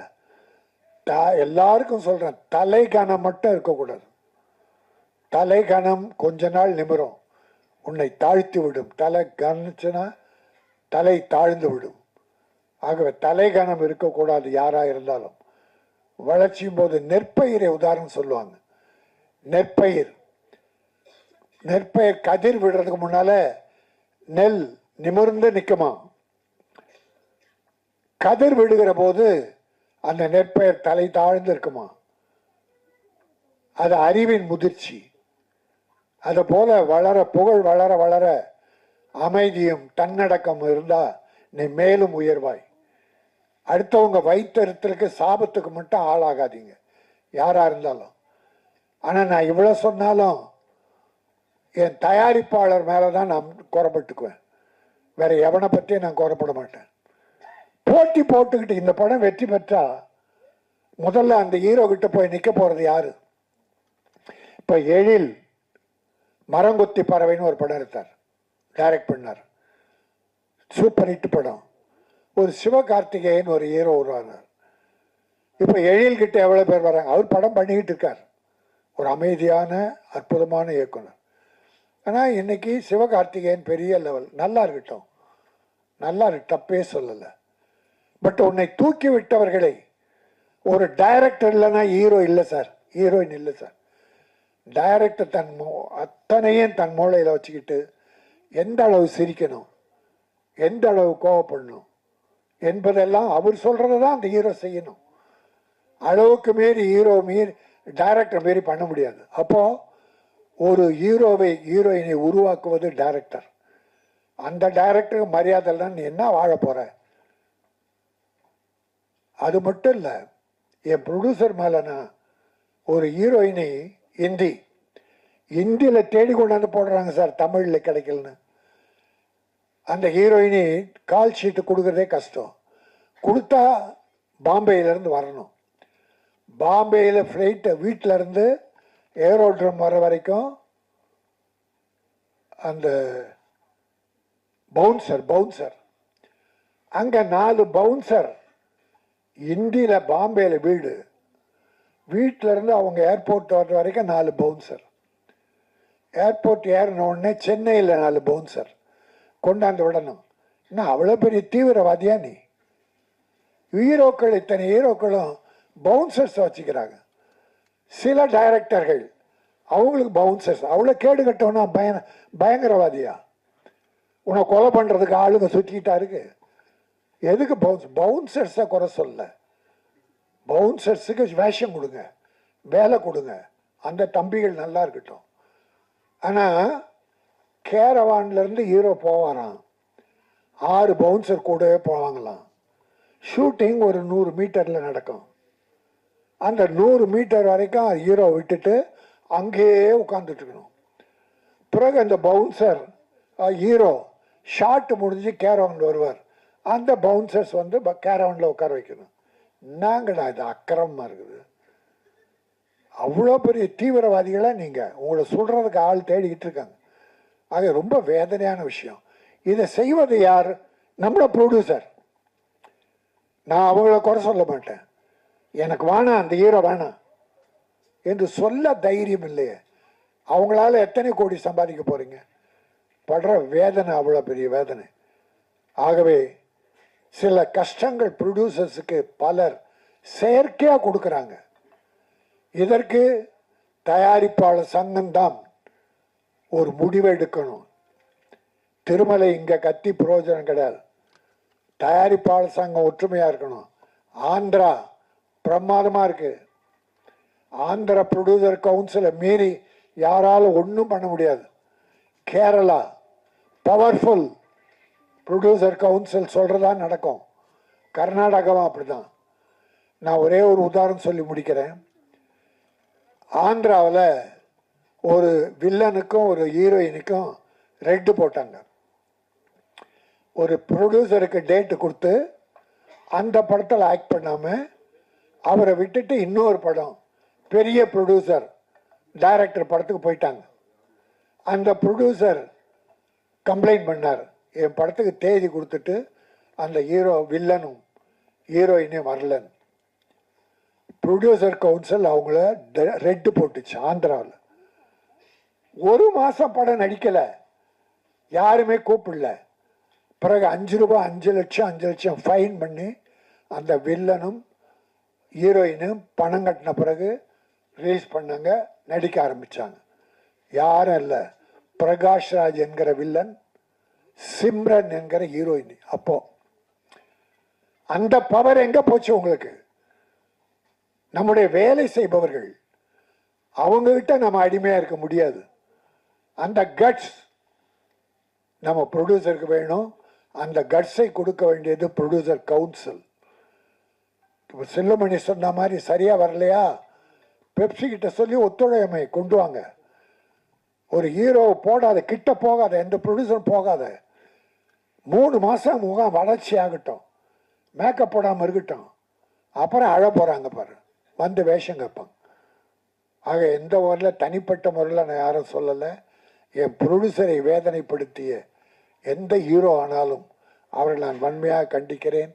எல்லாருக்கும் சொல்கிறேன், தலை கனம் மட்டும் இருக்கக்கூடாது. தலை கனம் கொஞ்ச நாள் நிமிரும், உன்னை தாழ்த்தி விடும். தலை கனச்சுன்னா தலை தாழ்ந்து விடும். ஆகவே தலை கனம் இருக்கக்கூடாது யாராக இருந்தாலும். வளர்ச்சியும் போது நெற்பயிரை உதாரணம் சொல்லுவாங்க. நெற்பயிர் கதிர் விடுறதுக்கு முன்னால நெல் நிமிர்ந்து நிற்குமா? கதிர் விடுகிற போது அந்த நெற்பயிர் தலை தாழ்ந்து இருக்குமா? அது அறிவின் முதிர்ச்சி. அது போல வளர, புகழ் வளர வளர அமைதியும் தன்னடக்கம் இருந்தா நீ மேலும் உயர்வாய். அடுத்தவங்க வைத்தறித்தலுக்கு சாபத்துக்கு மட்டும் ஆளாகாதீங்க யாரா இருந்தாலும். ஆனால் நான் இவ்வளோ சொன்னாலும் என் தயாரிப்பாளர் மேலே தான் நான் குறைப்பட்டுக்குவேன், வேற எவனை பற்றியும் நான் குறைப்பட மாட்டேன். போட்டி போட்டுக்கிட்டு இந்த படம் வெற்றி பெற்றா முதல்ல அந்த ஹீரோ கிட்ட போய் நிற்க போகிறது யாரு? இப்போ எழில் மரங்கொத்தி பறவைன்னு ஒரு படம் எடுத்தார், டைரக்ட் பண்ணார், சூப்பர் ஹிட் படம். ஒரு சிவகார்த்திகேயன் ஒரு ஹீரோ உருவானார். இப்போ எழில்கிட்ட எவ்வளோ பேர் வராங்க? அவர் படம் பண்ணிக்கிட்டு இருக்கார், ஒரு அமைதியான அற்புதமான இயக்குனர். ஆனால் இன்னைக்கு சிவகார்த்திகேயன் பெரிய லெவல், நல்லா இருக்கட்டும், நல்லா இருக்கு, தப்பே சொல்லலை. பட் உன்னை தூக்கி விட்டவர்களை, ஒரு டைரக்டர் இல்லைன்னா ஹீரோ இல்லை சார், ஹீரோயின் இல்லை சார். டைரக்டர் அத்தனையும் தன் மூளையில் வச்சுக்கிட்டு எந்த அளவு சிரிக்கணும், எந்த அளவு கோவப்படணும் என்பதெல்லாம் அவர் சொல்றதை தான் அந்த ஹீரோ செய்யணும். அளவுக்கு மீறி டைரக்டர் மாரி பண்ண முடியாது. அப்போ ஒரு ஹீரோயினை உருவாக்குவது டைரக்டர். அந்த டைரக்டருக்கு மரியாதை தான் நீ என்ன வாழ போற? அது மட்டும் இல்லை, என் ப்ரொடியூசர் மேலனா ஒரு ஹீரோயினை ஹிந்தியில் தேடி கொண்டாந்து போடுறாங்க சார், தமிழில் கிடைக்கலன்னு. அந்த ஹீரோயினி கால் ஷீட்டு கொடுக்குறதே கஷ்டம். கொடுத்தா பாம்பேயிலேருந்து வரணும், பாம்பேயில் ஃப்ளைட்டை வீட்டிலேருந்து ஏரோட்ரம் வர வரைக்கும் அந்த பவுன்சர் அங்கே 4 பவுன்சர் இந்தியில் பாம்பேயில் வீட்டிலேருந்து அவங்க ஏர்போர்ட் வர்ற வரைக்கும் 4 பவுன்சர். ஏர்போர்ட் ஏறின உடனே சென்னையில் 4 பவுன்சர் கொண்டாந்து விடணும். இன்னும் அவ்வளோ பெரிய தீவிரவாதியா நீ? ஹீரோக்கள், இத்தனை ஹீரோக்களும் பவுன்சர்ஸ் வச்சுக்கிறாங்க. சில டைரக்டர்கள் அவங்களுக்கு பவுன்சர்ஸ், அவ்வளோ கேடு கட்டவனா பயங்கரவாதியா? உன்னை கொலை பண்ணுறதுக்கு ஆளுங்க சுற்றிக்கிட்டா இருக்கு. எதுக்கு பவுன்சர்ஸை குறை சொல்ல? பவுன்சர்ஸுக்கு வேஷம் கொடுங்க, வேலை கொடுங்க, அந்த தம்பிகள் நல்லா இருக்கட்டும். ஆனால் கேரவான்லேருந்து ஹீரோ போவாராம், 6 பவுன்சர் கூடவே போவாங்களாம். ஷூட்டிங் ஒரு 100 மீட்டரில் நடக்கும். அந்த 100 மீட்டர் வரைக்கும் ஹீரோ விட்டுட்டு அங்கேயே உட்காந்துட்டு இருக்கணும். பிறகு அந்த பவுன்சர் ஹீரோ ஷார்ட் முடிஞ்சு கேரவுண்ட் வருவார், அந்த பவுன்சர்ஸ் வந்து கேரவுண்டில் உட்கார வைக்கணும். என்னங்கடா இது அக்கிரமமாக இருக்குது. அவ்வளோ பெரிய தீவிரவாதிகளை நீங்கள் உங்களை சொல்கிறதுக்கு ஆள் தேடிக்கிட்டு இருக்காங்க. அது ரொம்ப வேதனையான விஷயம். இதை செய்வது யார்? நம்மளோட ப்ரொடியூசர். நான் அவங்கள குறை சொல்ல மாட்டேன், எனக்கு வேணாம் அந்த ஹீரோ வேணாம் என்று சொல்ல தைரியம் இல்லையே. அவங்களால எத்தனை கோடி சம்பாதிக்க போகிறீங்க? படுற வேதனை அவ்வளோ பெரிய வேதனை. ஆகவே சில கஷ்டங்கள் ப்ரொடியூசர்ஸுக்கு பலர் செயற்கையாக கொடுக்குறாங்க. இதற்கு தயாரிப்பாளர் சங்கம்தான் ஒரு முடிவு எடுக்கணும். திருமலை இங்கே கத்தி பிரயோஜனம் கிடையாது. தயாரிப்பாளர் சங்கம் ஒற்றுமையாக இருக்கணும். ஆந்திரா பிரமாதமாக இருக்குது. ஆந்திரா ப்ரொடியூசர் கவுன்சிலை மீறி யாராலும் ஒன்றும் பண்ண முடியாது. கேரளா பவர்ஃபுல் ப்ரொடியூசர் கவுன்சில் சொல்கிறதா நடக்கும். கர்நாடகாவும் அப்படி தான். நான் ஒரே ஒரு உதாரணம் சொல்லி முடிக்கிறேன். ஆந்திராவில் ஒரு வில்லனுக்கும் ஒரு ஹீரோயினுக்கும் ரெட்டு போட்டாங்க. ஒரு ப்ரொடியூசருக்கு டேட்டு கொடுத்து அந்த படத்தில் ஆக்ட் பண்ணாமல் அவரை விட்டுட்டு இன்னொரு படம் பெரிய ப்ரொடியூசர் டைரக்டர் படத்துக்கு போயிட்டாங்க. அந்த ப்ரொடியூசர் கம்ப்ளைண்ட் பண்ணார், என் படத்துக்கு தேதி கொடுத்துட்டு அந்த ஹீரோ வில்லனும் ஹீரோயினே வரலன்னு. ப்ரொடியூசர் கவுன்சில் அவங்கள ரெட்டு போட்டுச்சு ஆந்திராவில். ஒரு மாதம் படம் நடிக்கலை, யாருமே கூப்பிடல. பிறகு 5 ரூபாய் 5 லட்சம் ஃபைன் பண்ணி அந்த வில்லனும் ஹீரோயினும் பணம் கட்டின பிறகு ரிலீஸ் பண்ணாங்க, நடிக்க ஆரம்பித்தாங்க. யாரும் இல்லை, பிரகாஷ் ராஜ் என்கிற வில்லன், சிம்ரன் என்கிற ஹீரோயின். அப்போ அந்த பவர் எங்கே போச்சு உங்களுக்கு? நம்முடைய வேலை செய்பவர்கள் அவங்ககிட்ட நம்ம அடிமையாக இருக்க முடியாது. அந்த கட்ஸ் நம்ம ப்ரொடியூசருக்கு வேணும். அந்த கட்ஸை கொடுக்க வேண்டியது ப்ரொடியூசர் கவுன்சில். இப்போ செல்லுமணி சொன்ன மாதிரி சரியாக வரலையா, பெப்சி கிட்ட சொல்லி ஒத்துழைமை கொண்டு வாங்க. ஒரு ஹீரோ போடாத, கிட்ட போகாத, எந்த ப்ரொடியூசரும் போகாத. 3 மாதம் முகம் வளர்ச்சி ஆகட்டும், மேக்கப் போடாமல் இருக்கட்டும், அப்புறம் அழ போகிறாங்க பாரு, வந்து வேஷம் கேட்பாங்க. ஆக எந்த முறையில் தனிப்பட்ட முறையில் நான் யாரும் சொல்லலை. என் ப்ரொடியூசரை வேதனைப்படுத்திய எந்த ஹீரோ ஆனாலும் அவரை நான் வன்மையாக கண்டிக்கிறேன்.